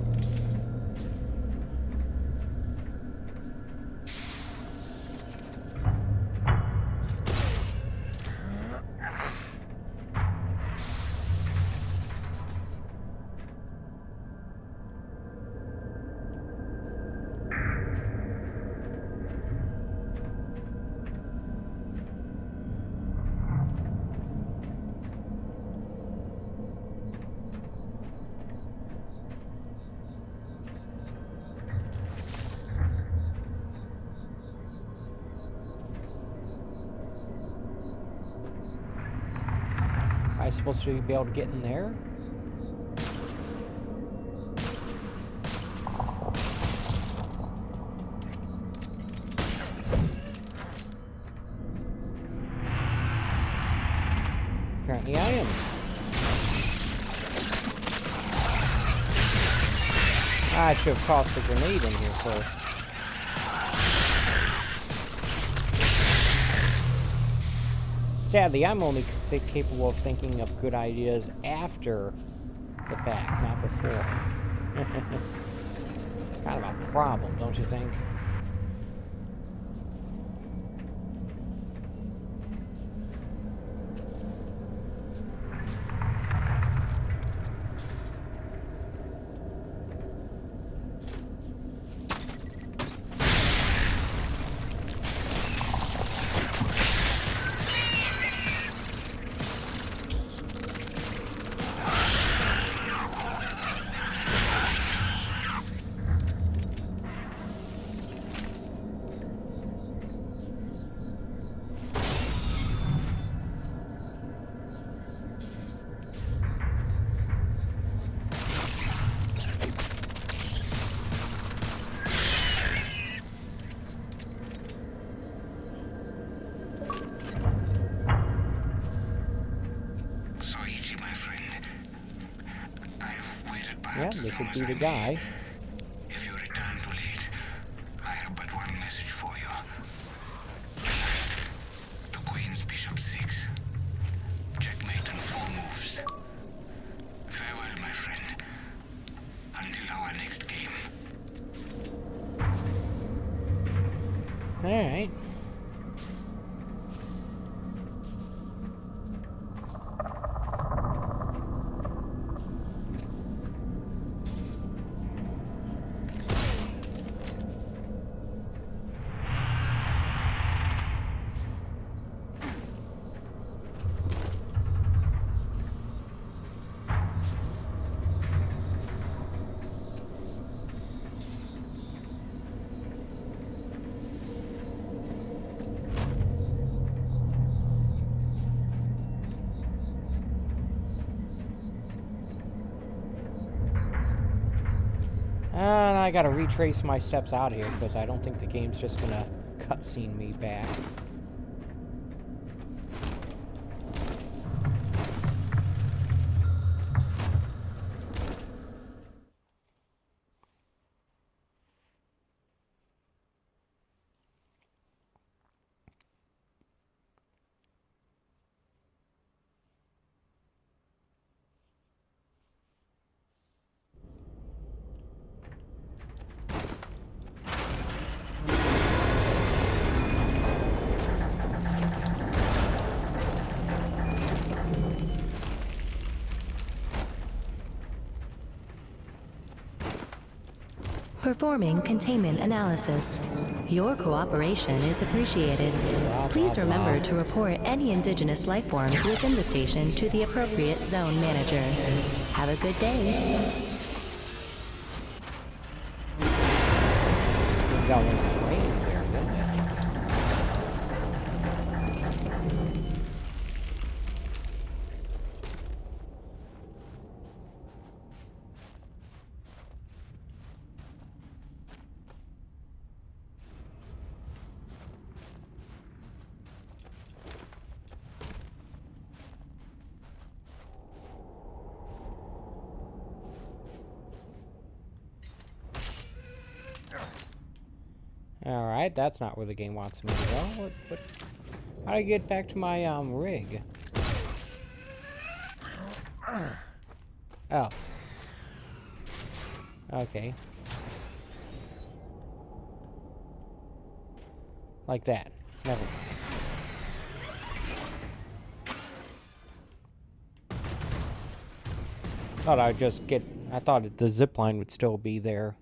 Am I supposed to be able to get in there? Apparently I am. I should have tossed the grenade in here first. Sadly, I'm only capable of thinking of good ideas after the fact, not before. Kind of a problem, don't you think? Yeah, this would be the guy. If you return too late, I have but one message for you. The Queen's Bishop 6. Checkmate in 4 moves. Farewell, my friend. Until our next game. Alright. And I gotta retrace my steps out of here because I don't think the game's just gonna cutscene me back. Performing containment analysis. Your cooperation is appreciated. Please remember to report any indigenous life forms within the station to the appropriate zone manager. Have a good day. Alright, that's not where the game wants me to go. How do I get back to my, rig? Oh. Okay. Like that. Never mind. I thought the zip line would still be there.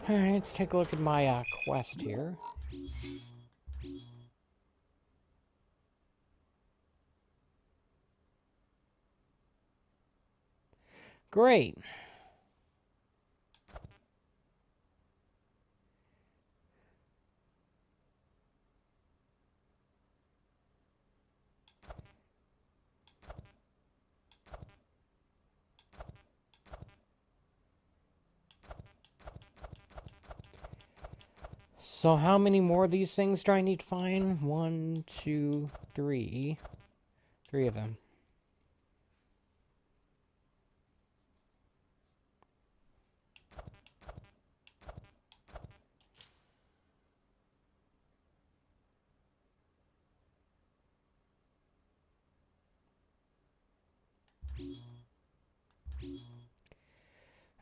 Alright, let's take a look at my, quest here. Great. So how many more of these things do I need to find? 1, 2, 3. 3 of them.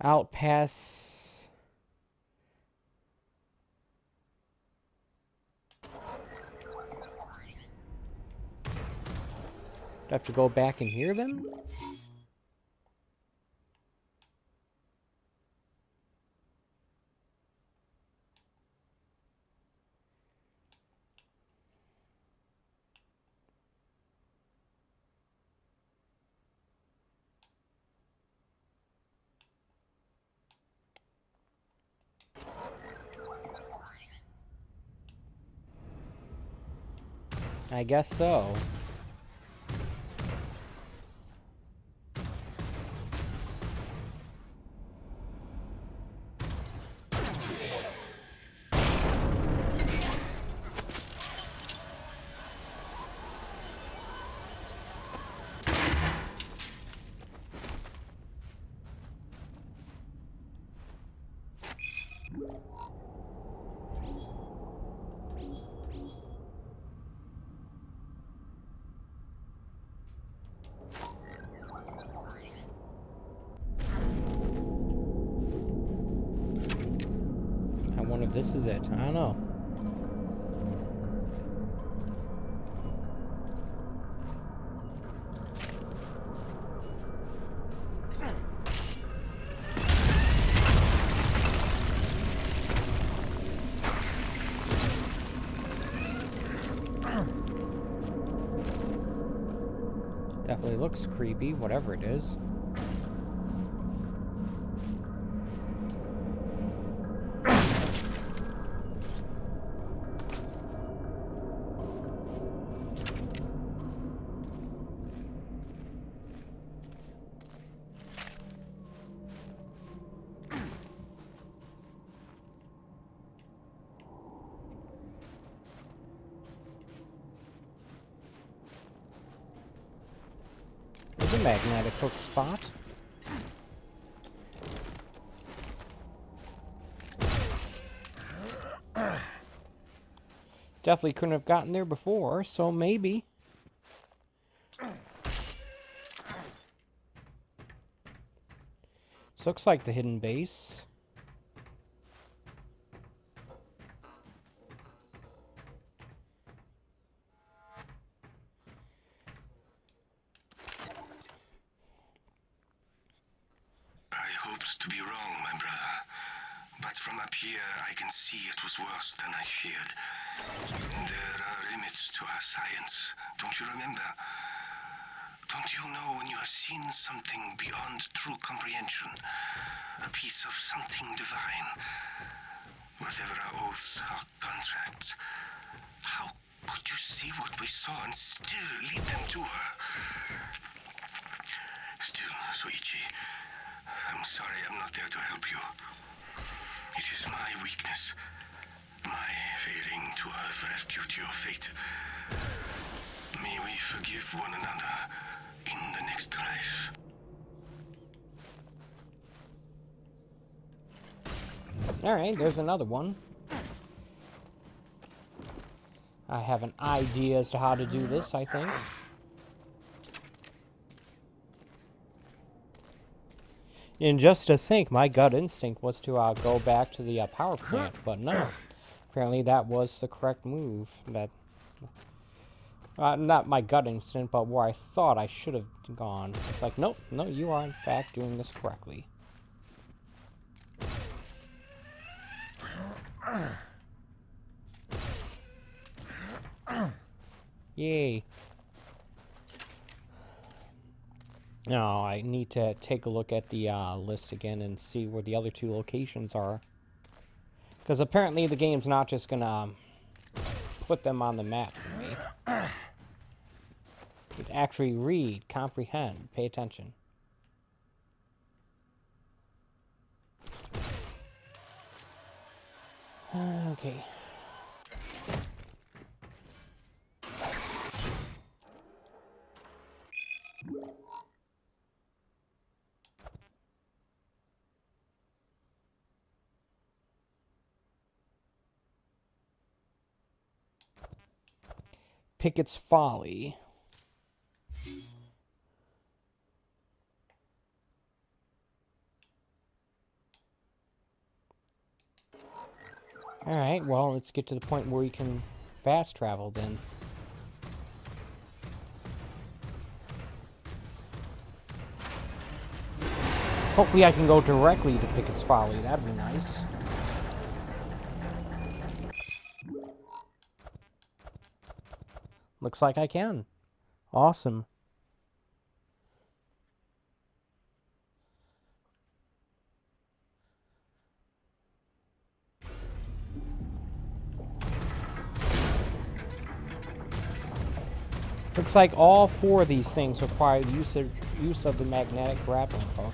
Outpass. Do I have to go back and hear them? I guess so. I wonder if this is it. I don't know. Definitely looks creepy, whatever it is. There's a magnetic hook spot. Definitely couldn't have gotten there before, so maybe. This looks like the hidden base. I hoped to be wrong, my brother. But from up here, I can see it was worse than I feared. There are limits to our science, don't you remember? Don't you know when you have seen something beyond true comprehension? A piece of something divine? Whatever our oaths, our contracts, how could you see what we saw and still lead them to her? Still, Soichi, I'm sorry I'm not there to help you. It is my weakness, my failing to have left you to your fate. May we forgive one another in the next life. Alright, there's another one. I have an idea as to how to do this, I think. And just to think, my gut instinct was to go back to the power plant, but no. Apparently that was the correct move. That not my gut instinct, but where I thought I should have gone. It's like, nope, no, you are in fact doing this correctly. Yay. Now, I need to take a look at the list again and see where the other two locations are. Because apparently the game's not just gonna put them on the map for me. It actually read, comprehend, pay attention. Okay. Pickett's Folly. Alright, well, let's get to the point where we can fast travel then. Hopefully I can go directly to Pickett's Folly. That'd be nice. Looks like I can. Awesome. Looks like all four of these things require the use of the magnetic grappling hook.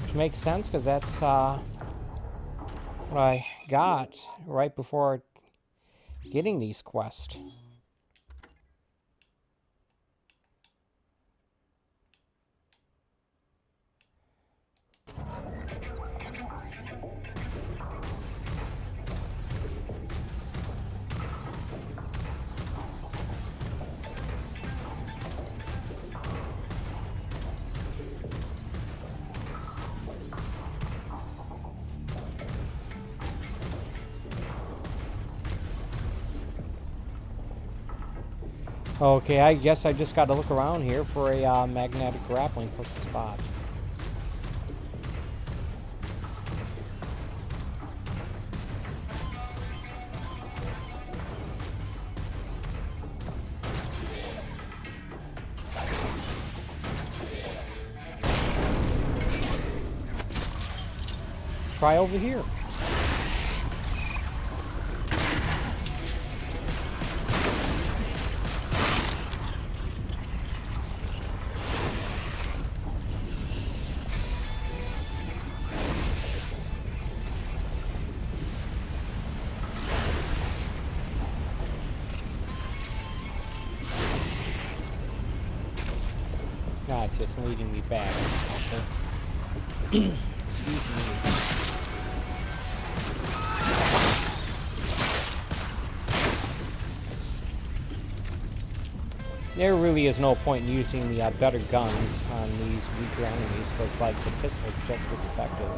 Which makes sense, because that's what I got right before getting these quests. Okay, I guess I just got to look around here for a magnetic grappling hook spot. Try over here. God, it's just leading me back. There really is no point in using the better guns on these weaker enemies, because like the pistol's just as effective.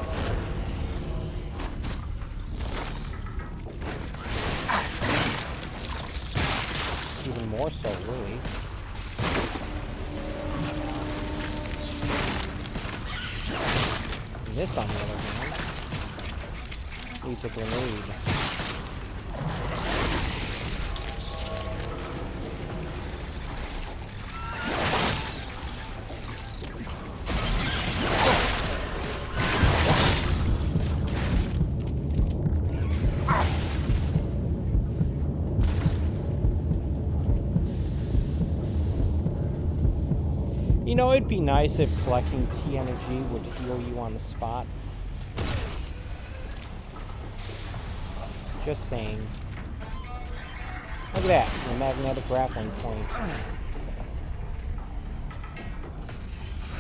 Even more so, really. And this, on the other hand, Needs a grenade. You know, it'd be nice if collecting T energy would heal you on the spot. Just saying. Look at that, the magnetic grappling point.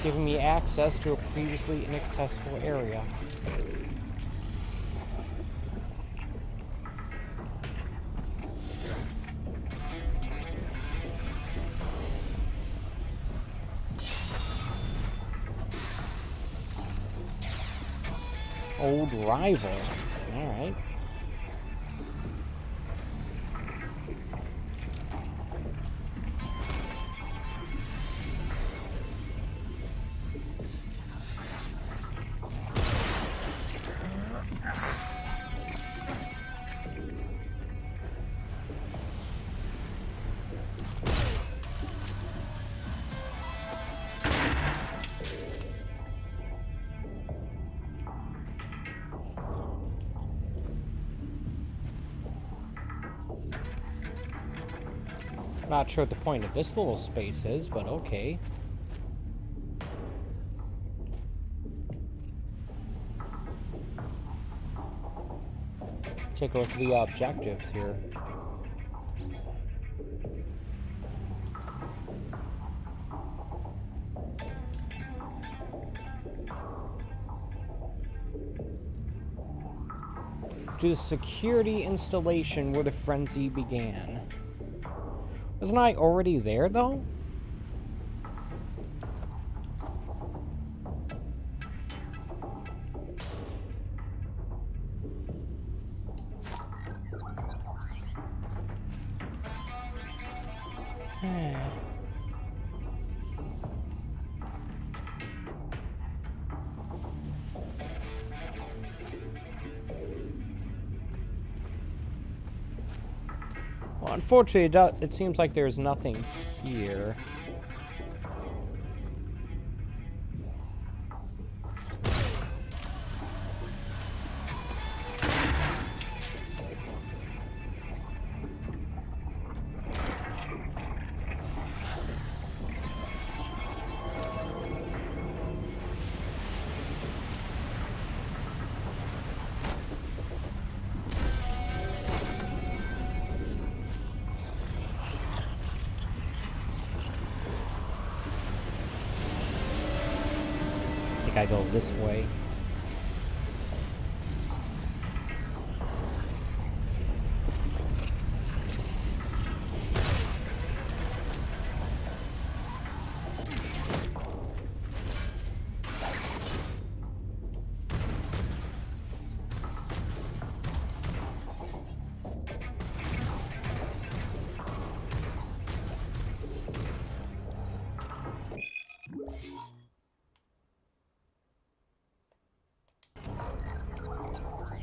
Giving me access to a previously inaccessible area. Old rival. Alright. Not sure what the point of this little space is, but okay. Take a look at the objectives here. To the security installation where the frenzy began. Wasn't I already there, though? Well, unfortunately, it seems like there's nothing here. I go this way.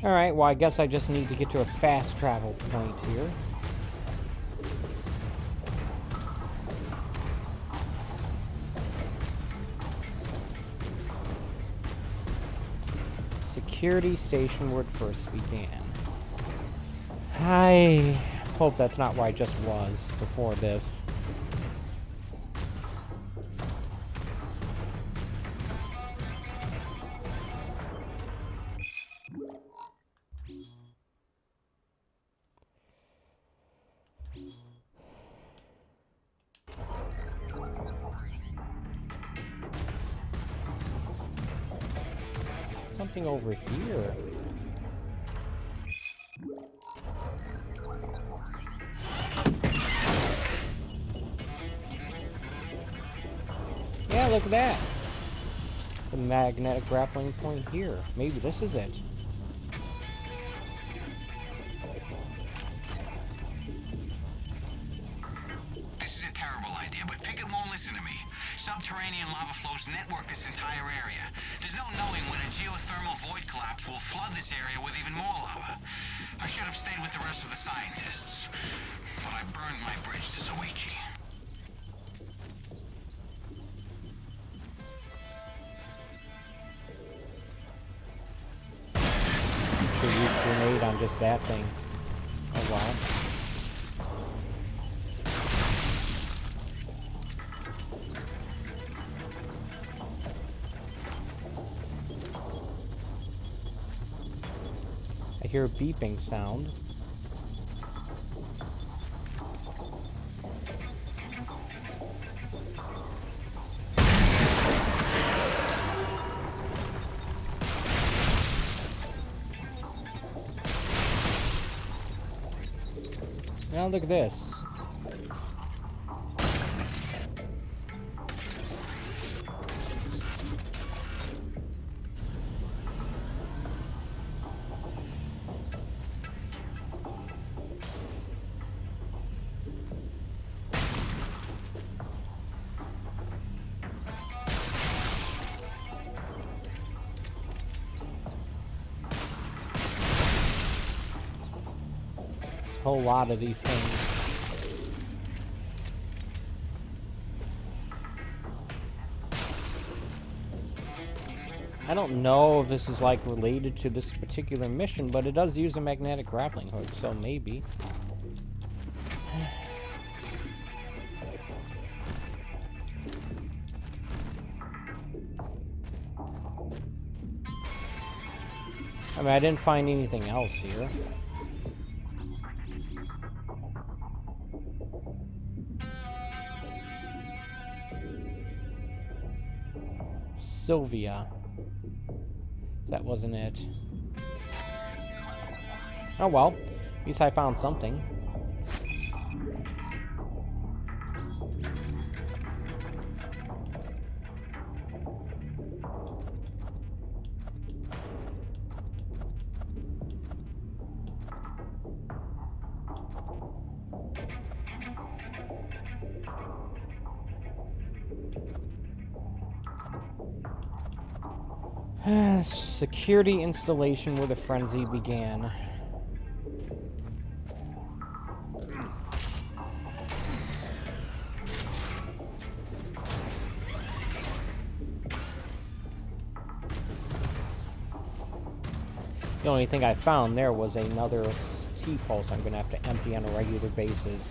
Alright, well I guess I just need to get to a fast travel point here. Security station where it first began. I hope that's not where I just was before this. Something over here. Yeah, look at that. The magnetic grappling point here. Maybe this is it. This is a terrible idea, but Pickett won't listen to me. Subterranean lava flow closed network this entire area. There's no knowing when a geothermal void collapse will flood this area with even more lava. I should have stayed with the rest of the scientists, but I burned my bridge to Zoichi. To use grenade on just that thing. Oh wow. I hear a beeping sound. Now look at this. A whole lot of these things. I don't know if this is like related to this particular mission, but it does use a magnetic grappling hook, so maybe. I mean, I didn't find anything else here. Sylvia. That wasn't it. Oh well, at least I found something. Security installation where the frenzy began. The only thing I found there was another T-pulse I'm gonna have to empty on a regular basis.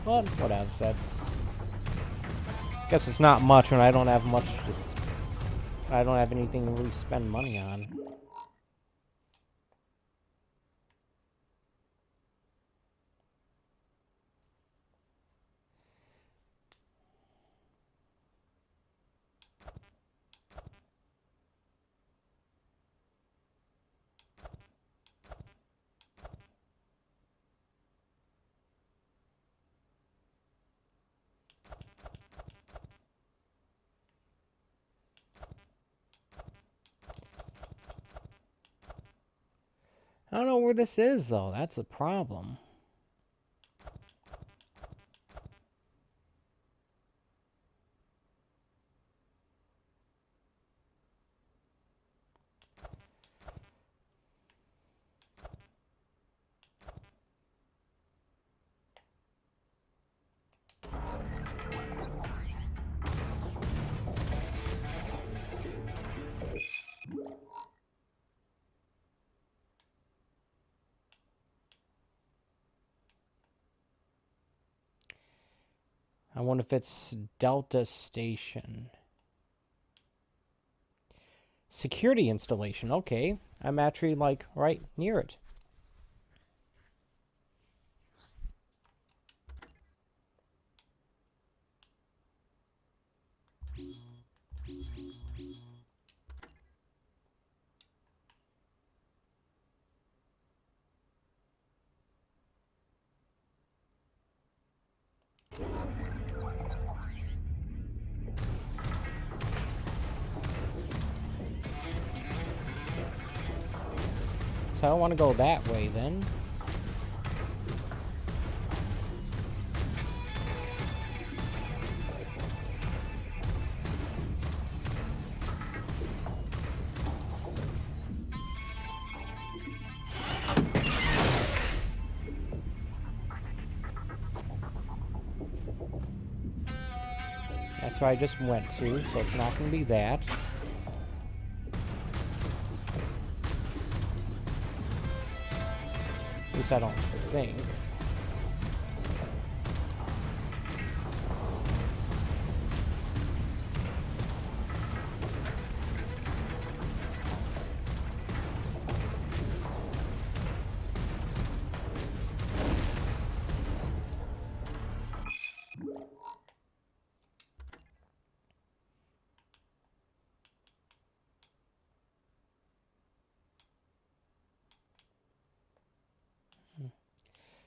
But what else? Guess it's not much when I don't have much to. I don't have anything to really spend money on. I don't know where this is, though. That's a problem. I wonder if it's Delta Station. Security installation. Okay. I'm actually, like, right near it. So I don't want to go that way then. That's what I just went to, so it's not going to be that. At least I don't think.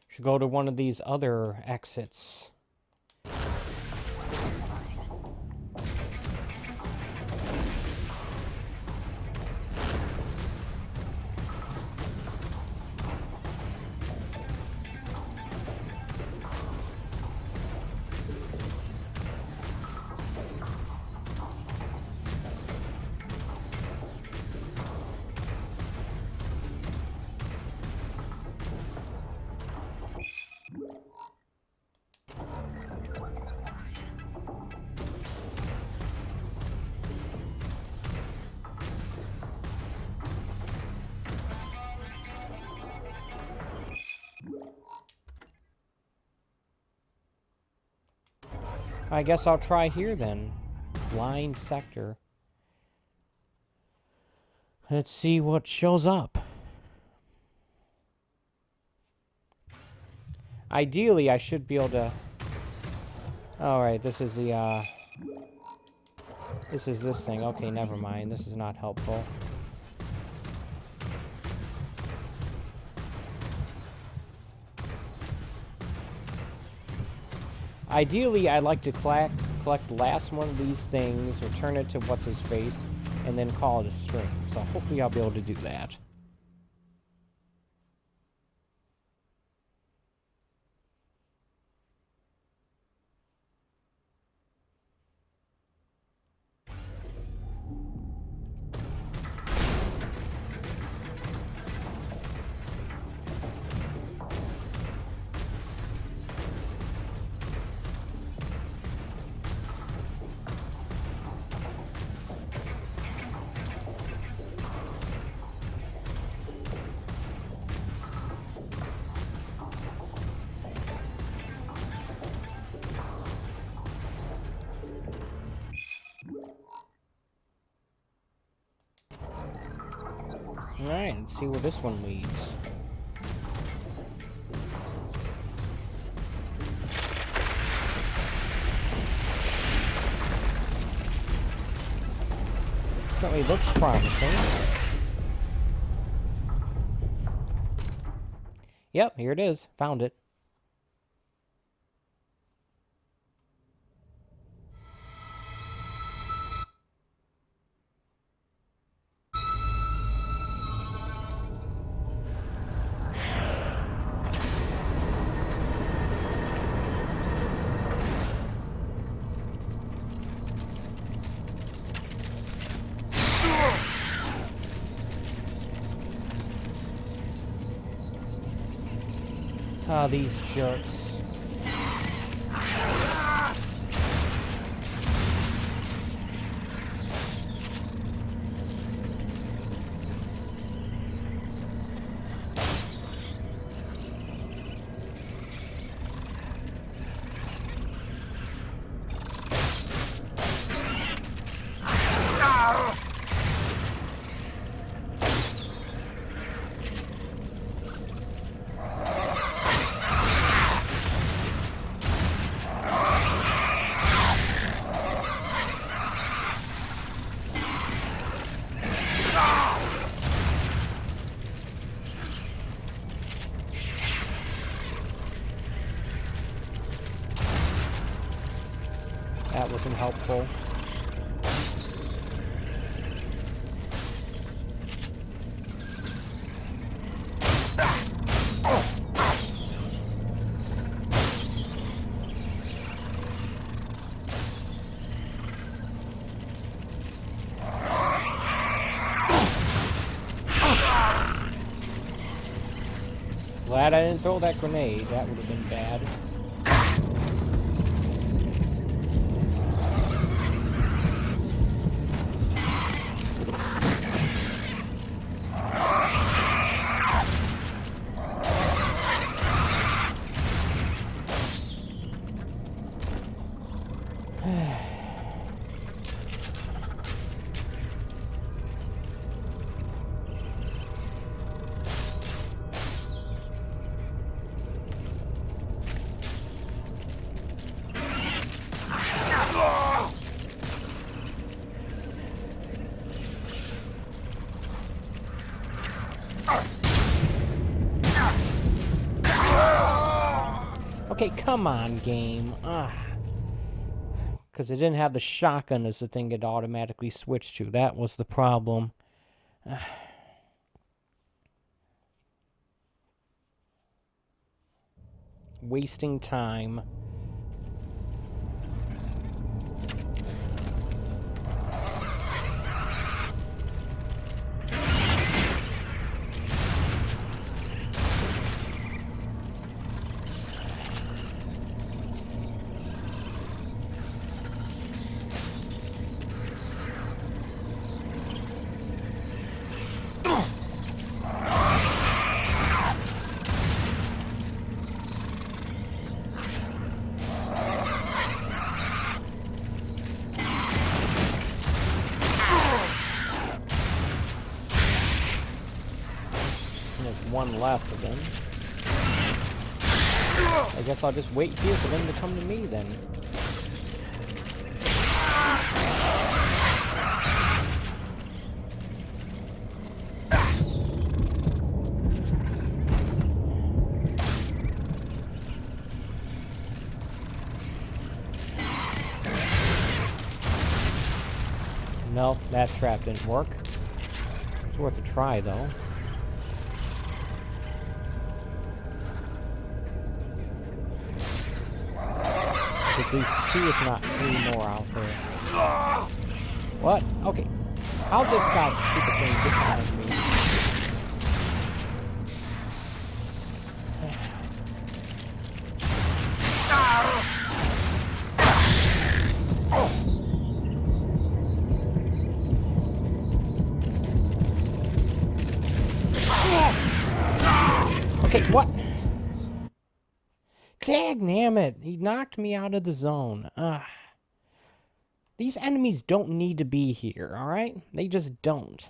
Should go to one of these other exits. I guess I'll try here then. Blind sector. Let's see what shows up. Ideally, I should be able to... Alright, this is the, This is this thing. Okay, never mind. This is not helpful. Ideally, I'd like to collect the last one of these things, return it to what's-his-face, and then call it a stream. So hopefully I'll be able to do that. Alright, let's see where this one leads. Certainly looks promising. Yep, here it is. Found it. Ah, these jerks. That wasn't helpful. Glad I didn't throw that grenade. That would have been bad. Okay, come on, game. Because it didn't have the shotgun as the thing it automatically switched to. That was the problem. Wasting time. One less of them. I guess I'll just wait here for them to come to me then. No, that trap didn't work. It's worth a try though. At least 2, if not 3 more out there. What? Okay. How'd this guy stupid thing get behind me? Okay, what? Dagnammit, he knocked me out of the zone. These enemies don't need to be here, alright? They just don't.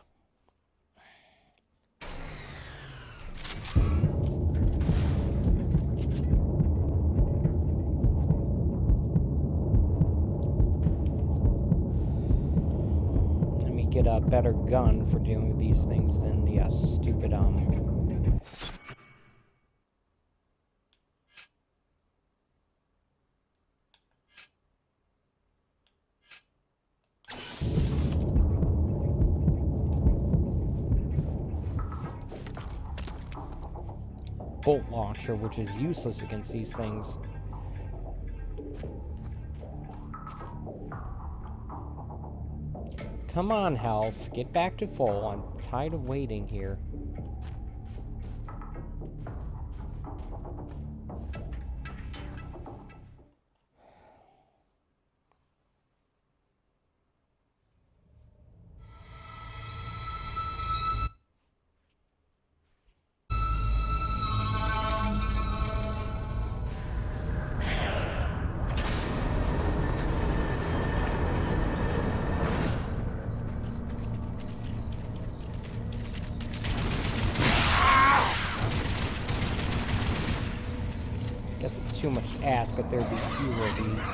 Let me get a better gun for dealing with these things than the stupid, bolt launcher, which is useless against these things. Come on, health. Get back to full. I'm tired of waiting here. Guess it's too much to ask that there'd be fewer of these.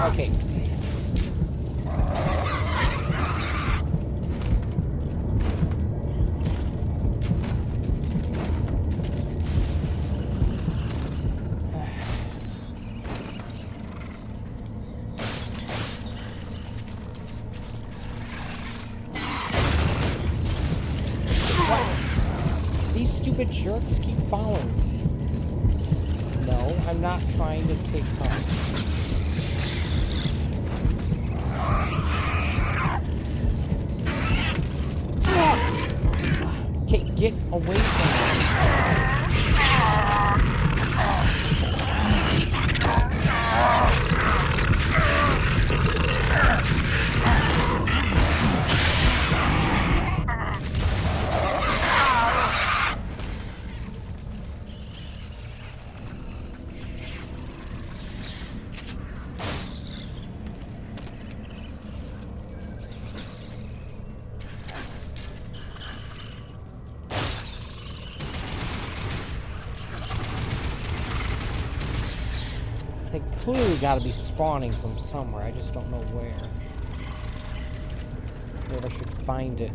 Okay. These stupid jerks keep following me. No, I'm not trying to take cover. Okay, get away from They clearly gotta be spawning from somewhere. I just don't know where. Where I should find it.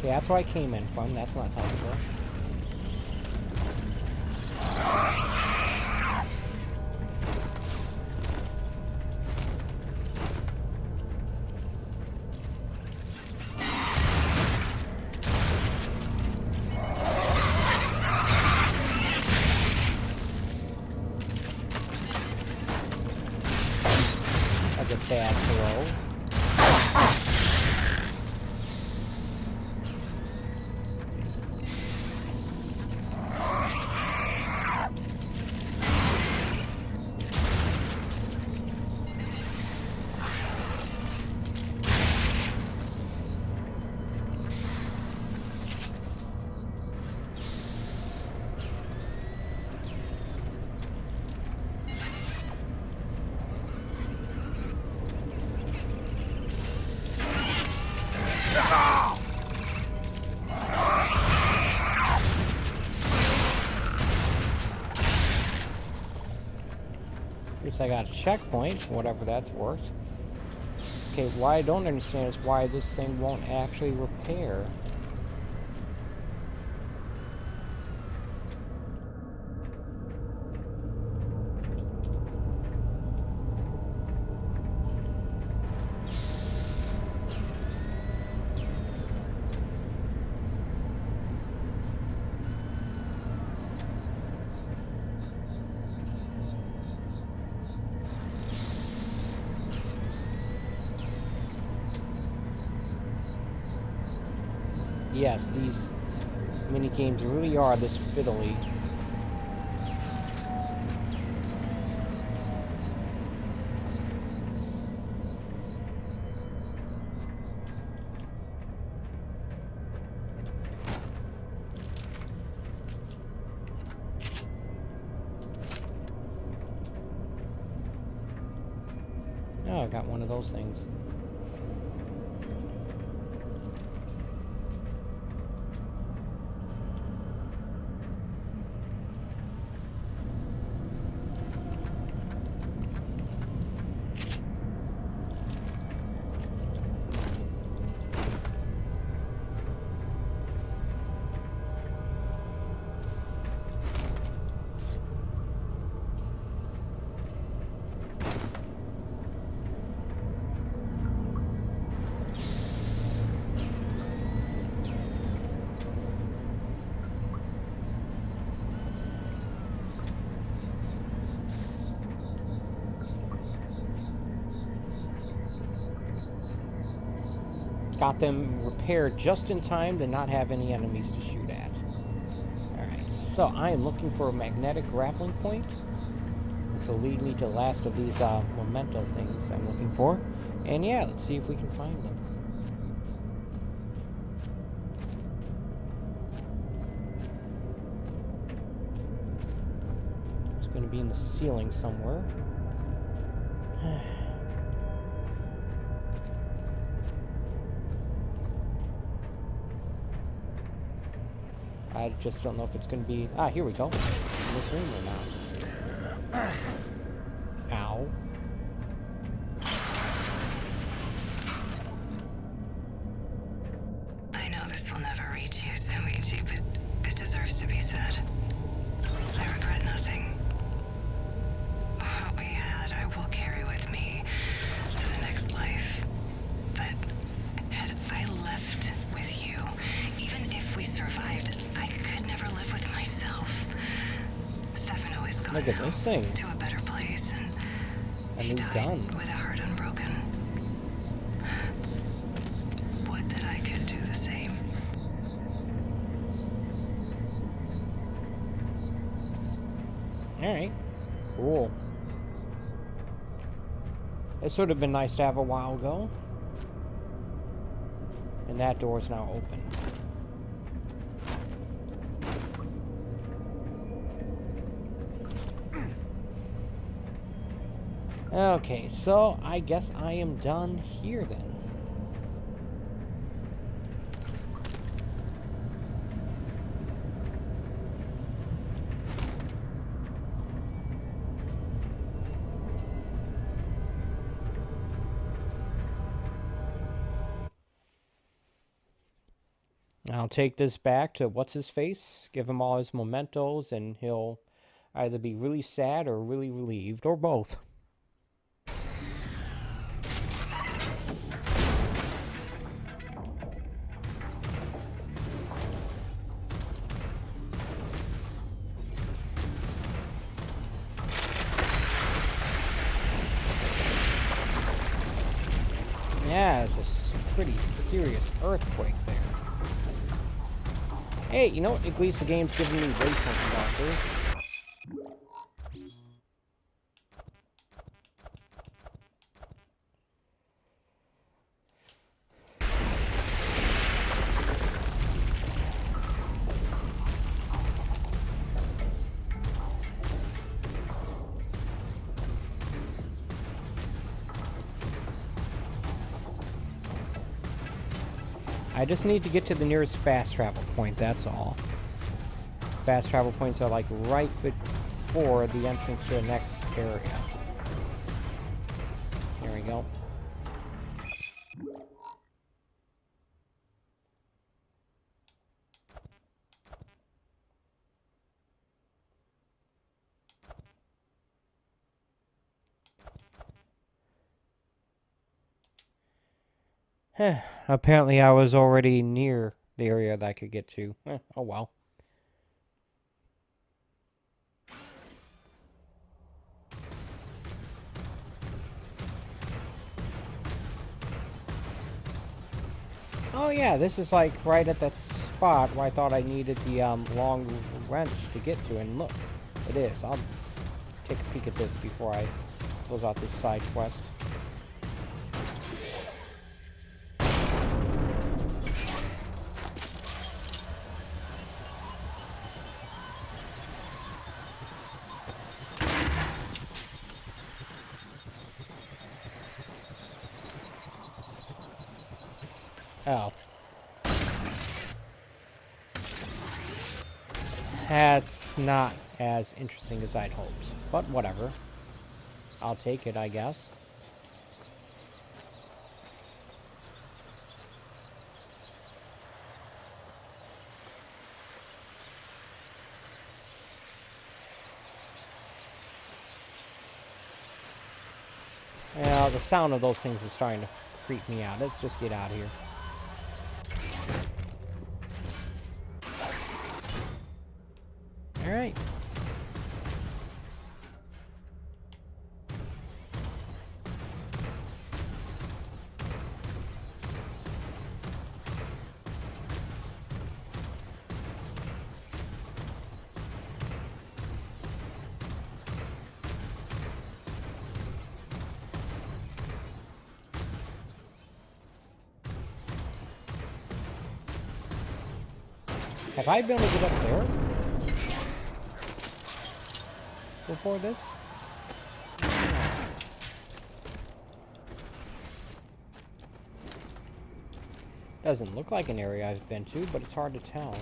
Okay, that's where I came in from. That's not helpful. That's a bad throw. At least I got a checkpoint, whatever that's worth. Okay, what I don't understand is why this thing won't actually repair. Yes, these mini games really are this fiddly. Oh, I got one of those things. Got them repaired just in time to not have any enemies to shoot at. Alright, so I am looking for a magnetic grappling point, which will lead me to the last of these memento things I'm looking for. And yeah, let's see if we can find them. It's going to be in the ceiling somewhere. I just don't know if it's going to be... Ah, here we go. In this room or not. Ow. I know this will never reach you, Luigi, but it deserves to be said. I regret nothing. What we had, I will carry with me to the next life. But had I left with you, even if we survived, I could never live with myself. Stefano is gone Look at now, this thing. to a better place, and A he new died gun. with a heart unbroken. Would that I could do the same. Alright. Cool. This would have been nice to have a while ago. And that door is now open. Okay, so I guess I am done here then. I'll take this back to what's-his-face, give him all his mementos, and he'll either be really sad or really relieved, or both. Yeah, it's a pretty serious earthquake there. Hey, you know what? At least the game's giving me waypoint markers. I just need to get to the nearest fast travel point, that's all. Fast travel points are like right before the entrance to the next area. Here we go. Apparently I was already near the area that I could get to. Oh well. Oh yeah, this is like right at that spot where I thought I needed the long wrench to get to, and look, it is. I'll take a peek at this before I close out this side quest. Oh. That's not as interesting as I'd hoped, but whatever. I'll take it, I guess. Yeah, the sound of those things is starting to freak me out. Let's just get out of here. Alright. Have I been able to get up there before this? Doesn't look like an area I've been to, but it's hard to tell.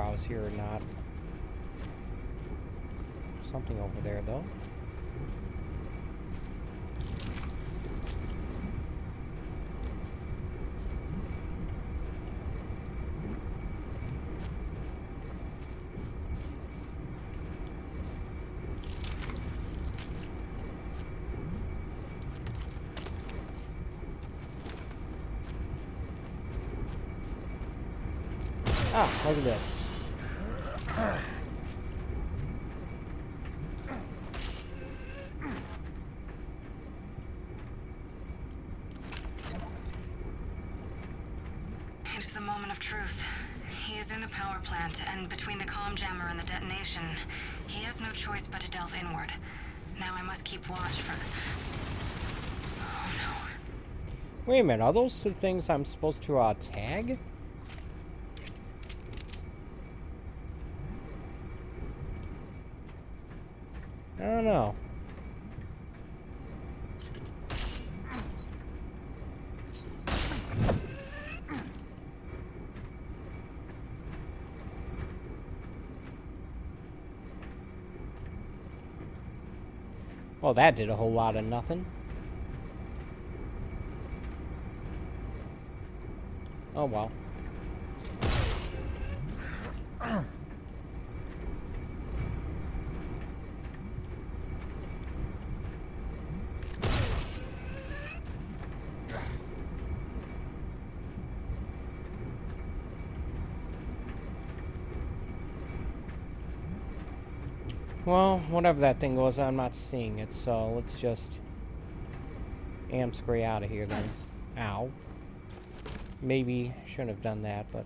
I was here or not. Something over there, though. Ah, look at this. It's the moment of truth. He is in the power plant, and between the comm jammer and the detonation, he has no choice but to delve inward. Now I must keep watch for... Oh no. Wait a minute, are those the things I'm supposed to, tag? I don't know. Well, that did a whole lot of nothing. Oh, well. Well, whatever that thing was, I'm not seeing it, so let's just scurry out of here then. Ow. Maybe shouldn't have done that, but...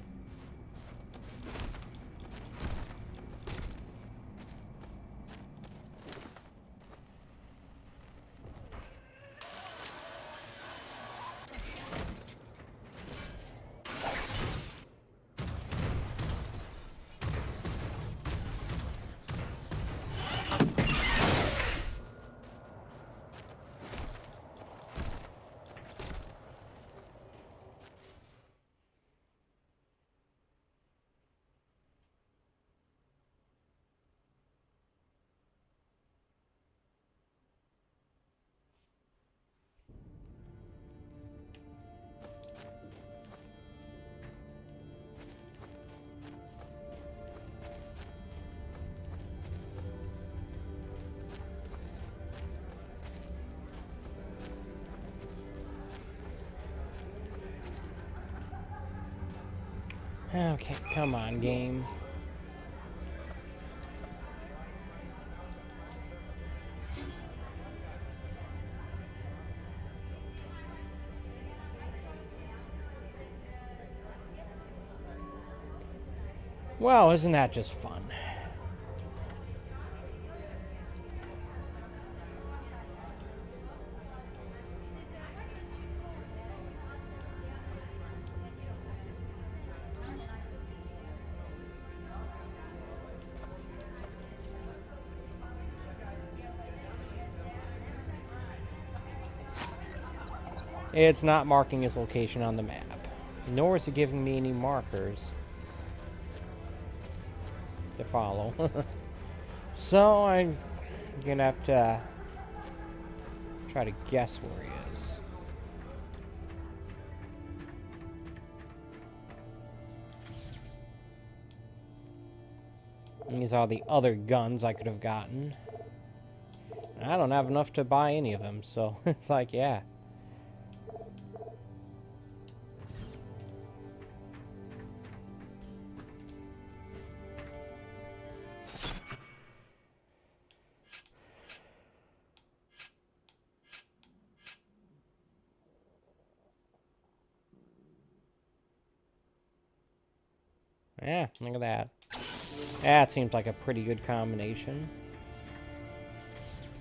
Okay, come on, game. Well, isn't that just fun? It's not marking his location on the map, nor is it giving me any markers to follow. So I'm gonna have to try to guess where he is. And these are the other guns I could have gotten. I don't have enough to buy any of them, so it's like, yeah. Yeah, look at that. That seems like a pretty good combination.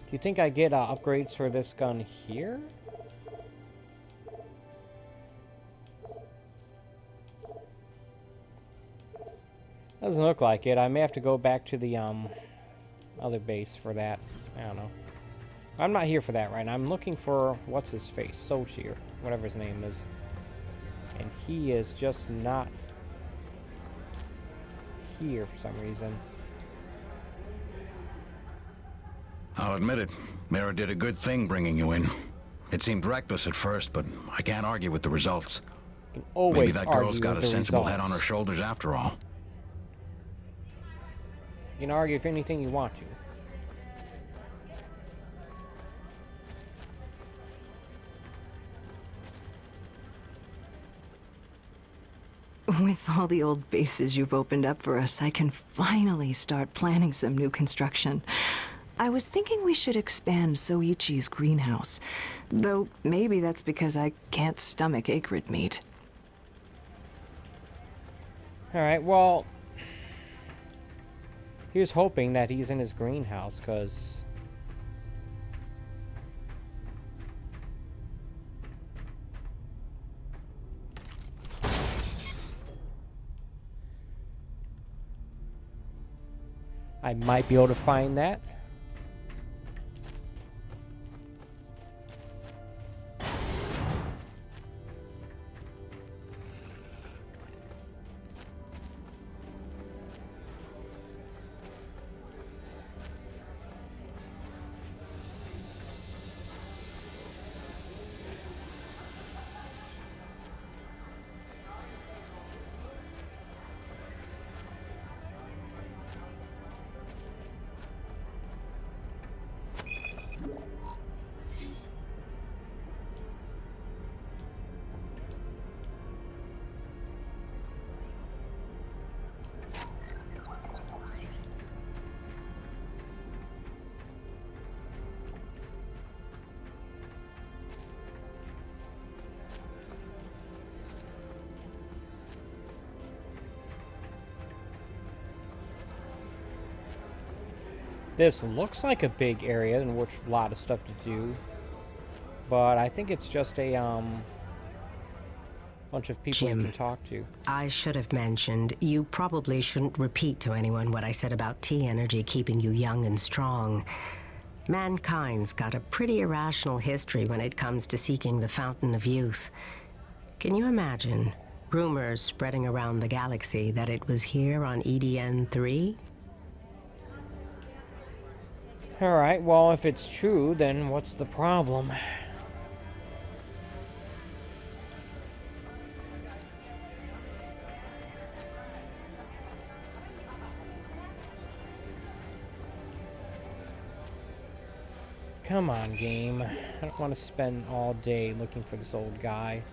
Do you think I get upgrades for this gun here? Doesn't look like it. I may have to go back to the other base for that. I don't know. I'm not here for that right now. I'm looking for what's his face, Sochi, or whatever his name is. And he is just not here for some reason. I'll admit it. Mira did a good thing bringing you in. It seemed reckless at first, but I can't argue with the results. You can always Maybe that girl's argue got a with the sensible head results. on her shoulders after all. You can argue if anything you want to. With all the old bases you've opened up for us, I can finally start planning some new construction. I was thinking we should expand Soichi's greenhouse, though maybe that's because I can't stomach acrid meat. Alright, well... Here's hoping that he's in his greenhouse, because... I might be able to find that. This looks like a big area in which a lot of stuff to do, but I think it's just a bunch of people you Jim, can talk to. I should have mentioned, you probably shouldn't repeat to anyone what I said about T-energy keeping you young and strong. Mankind's got a pretty irrational history when it comes to seeking the fountain of youth. Can you imagine rumors spreading around the galaxy that it was here on EDN-3? Alright, well, if it's true, then what's the problem? Come on, game. I don't want to spend all day looking for this old guy.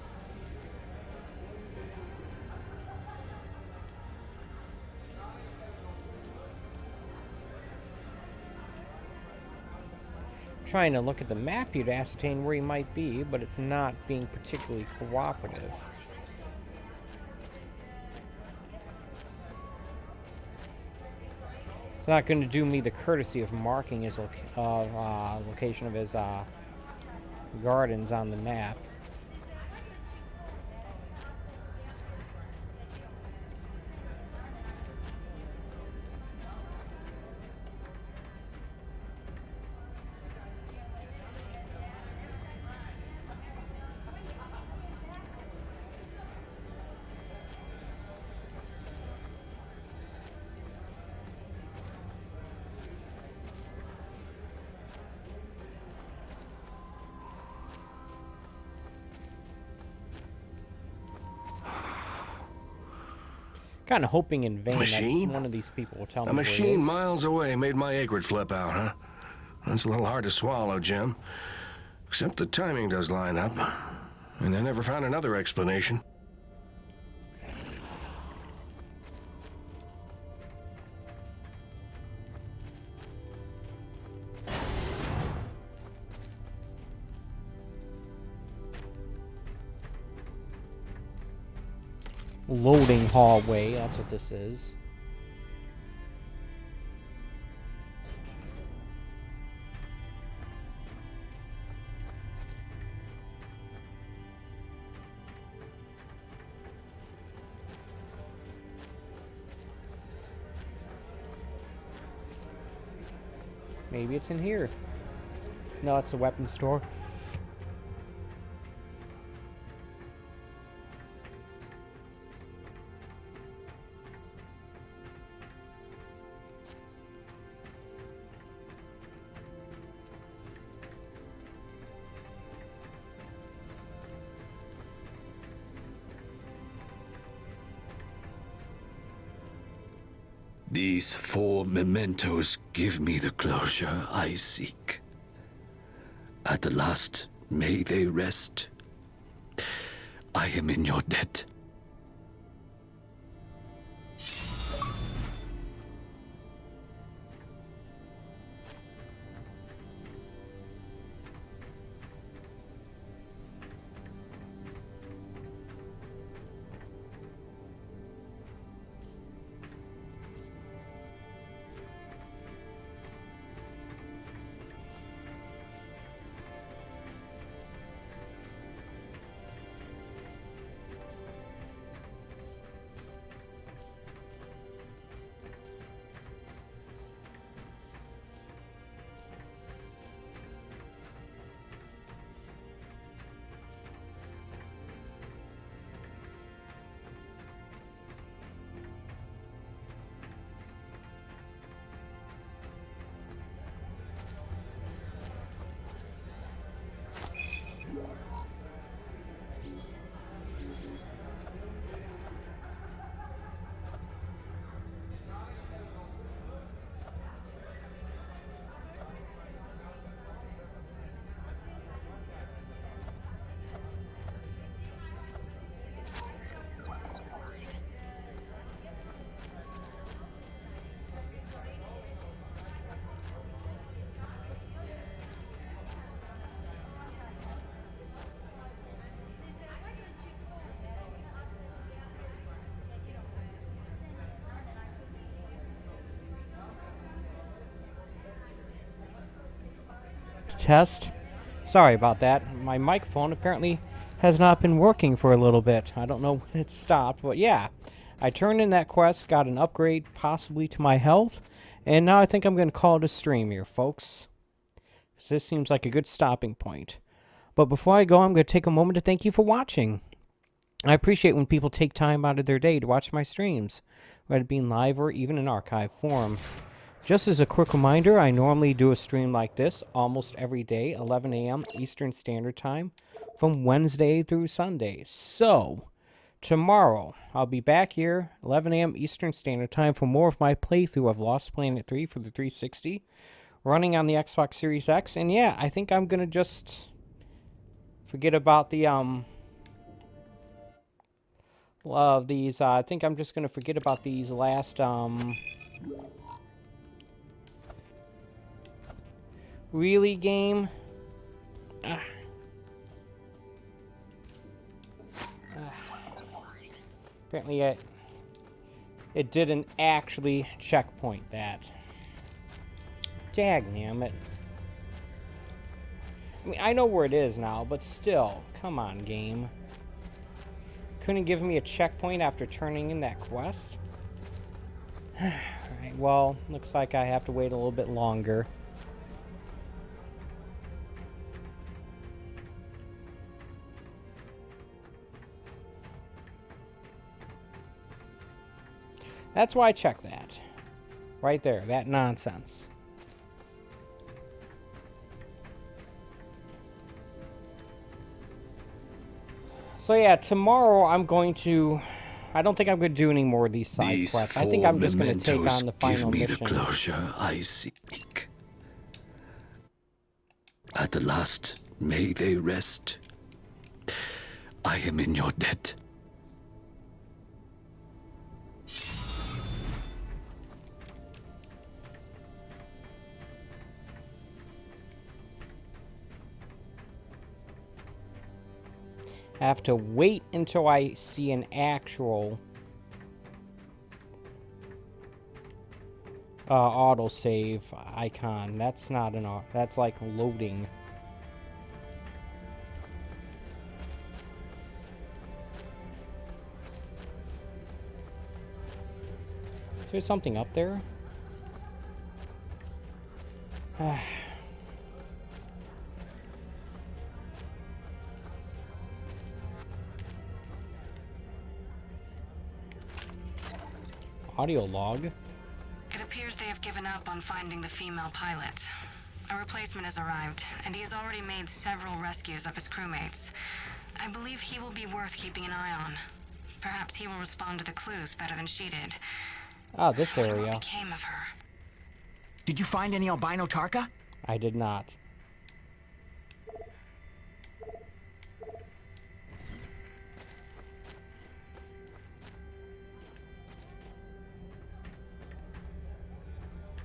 Trying to look at the map here to ascertain where he might be, but it's not being particularly cooperative. It's not going to do me the courtesy of marking his location of his gardens on the map. Kind of hoping in vain that one of these people will tell me A where it machine is. miles away made my acrid flip out, huh? That's a little hard to swallow, Jim. Except the timing does line up. And I never found another explanation. Loading hallway, that's what this is. Maybe it's in here. No, it's a weapons store. These 4 mementos give me the closure I seek. At the last, may they rest. I am in your debt. Test. Sorry about that. My microphone apparently has not been working for a little bit. I don't know when it stopped, but yeah. I turned in that quest, got an upgrade possibly to my health, and now I think I'm going to call it a stream here, folks. This seems like a good stopping point. But before I go, I'm going to take a moment to thank you for watching. I appreciate when people take time out of their day to watch my streams, whether it be live or even in archive form. Just as a quick reminder, I normally do a stream like this almost every day, 11 a.m. Eastern Standard Time, from Wednesday through Sunday. So, tomorrow, I'll be back here, 11 a.m. Eastern Standard Time, for more of my playthrough of Lost Planet 3 for the 360, running on the Xbox Series X. And yeah, I think I'm going to just forget about the, I think I'm just going to forget about these last, really, game? Apparently it didn't actually checkpoint that. Dagnammit. I mean, I know where it is now, but still, come on, game. Couldn't give me a checkpoint after turning in that quest? Alright, well, looks like I have to wait a little bit longer. That's why I checked that. Right there, that nonsense. So yeah, tomorrow I'm going to... I don't think I'm going to do any more of these side quests. I think I'm just going to take on the final mission. Give me the closure I seek. At the last, may they rest. I am in your debt. I have to wait until I see an actual autosave icon. That's not an that's like loading. Is there something up there? Audio log. It appears they have given up on finding the female pilot. A replacement has arrived, and he has already made several rescues of his crewmates. I believe he will be worth keeping an eye on. Perhaps he will respond to the clues better than she did. Ah, this area. What became of her? Did you find any albino Tarka? I did not.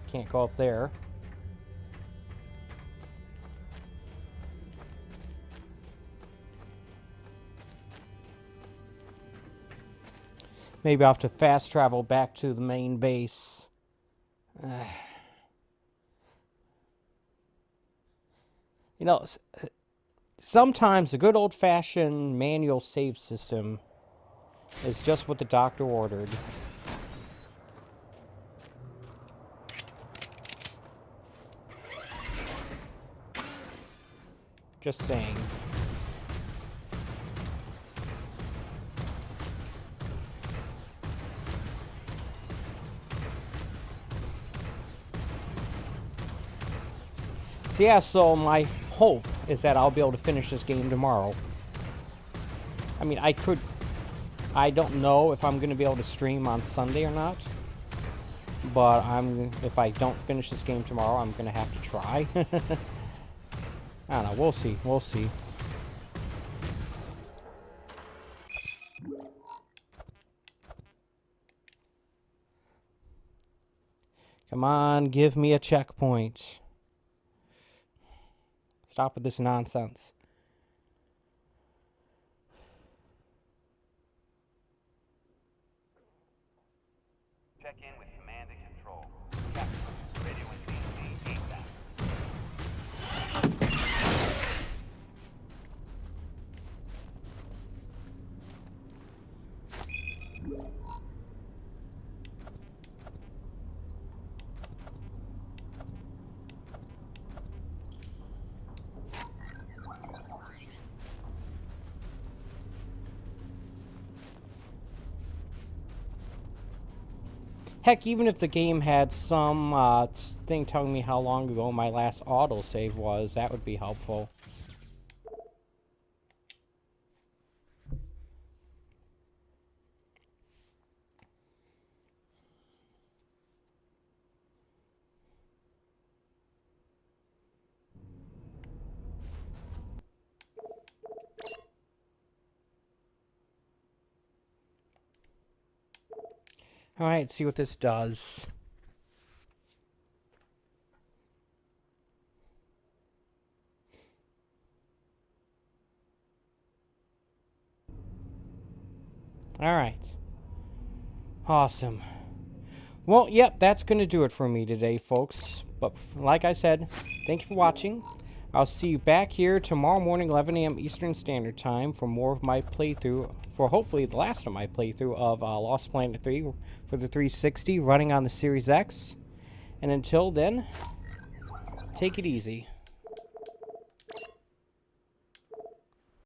Can't go up there. Maybe I'll have to fast travel back to the main base. You know, sometimes a good old-fashioned manual save system is just what the doctor ordered. Just saying. So yeah, so my hope is that I'll be able to finish this game tomorrow. I mean, I don't know if I'm going to be able to stream on Sunday or not. But if I don't finish this game tomorrow, I'm going to have to try. I don't know, we'll see, we'll see. Come on, give me a checkpoint. Stop with this nonsense. Check in with command and control. Captain, radio and CNC ASAP. Heck, even if the game had some thing telling me how long ago my last autosave was, that would be helpful. Alright, see what this does. Alright. Awesome. Well, yep, that's going to do it for me today, folks. But like I said, thank you for watching. I'll see you back here tomorrow morning, 11 a.m. Eastern Standard Time for more of my playthrough, for hopefully the last of my playthrough of Lost Planet 3 for the 360 running on the Series X. And until then, take it easy.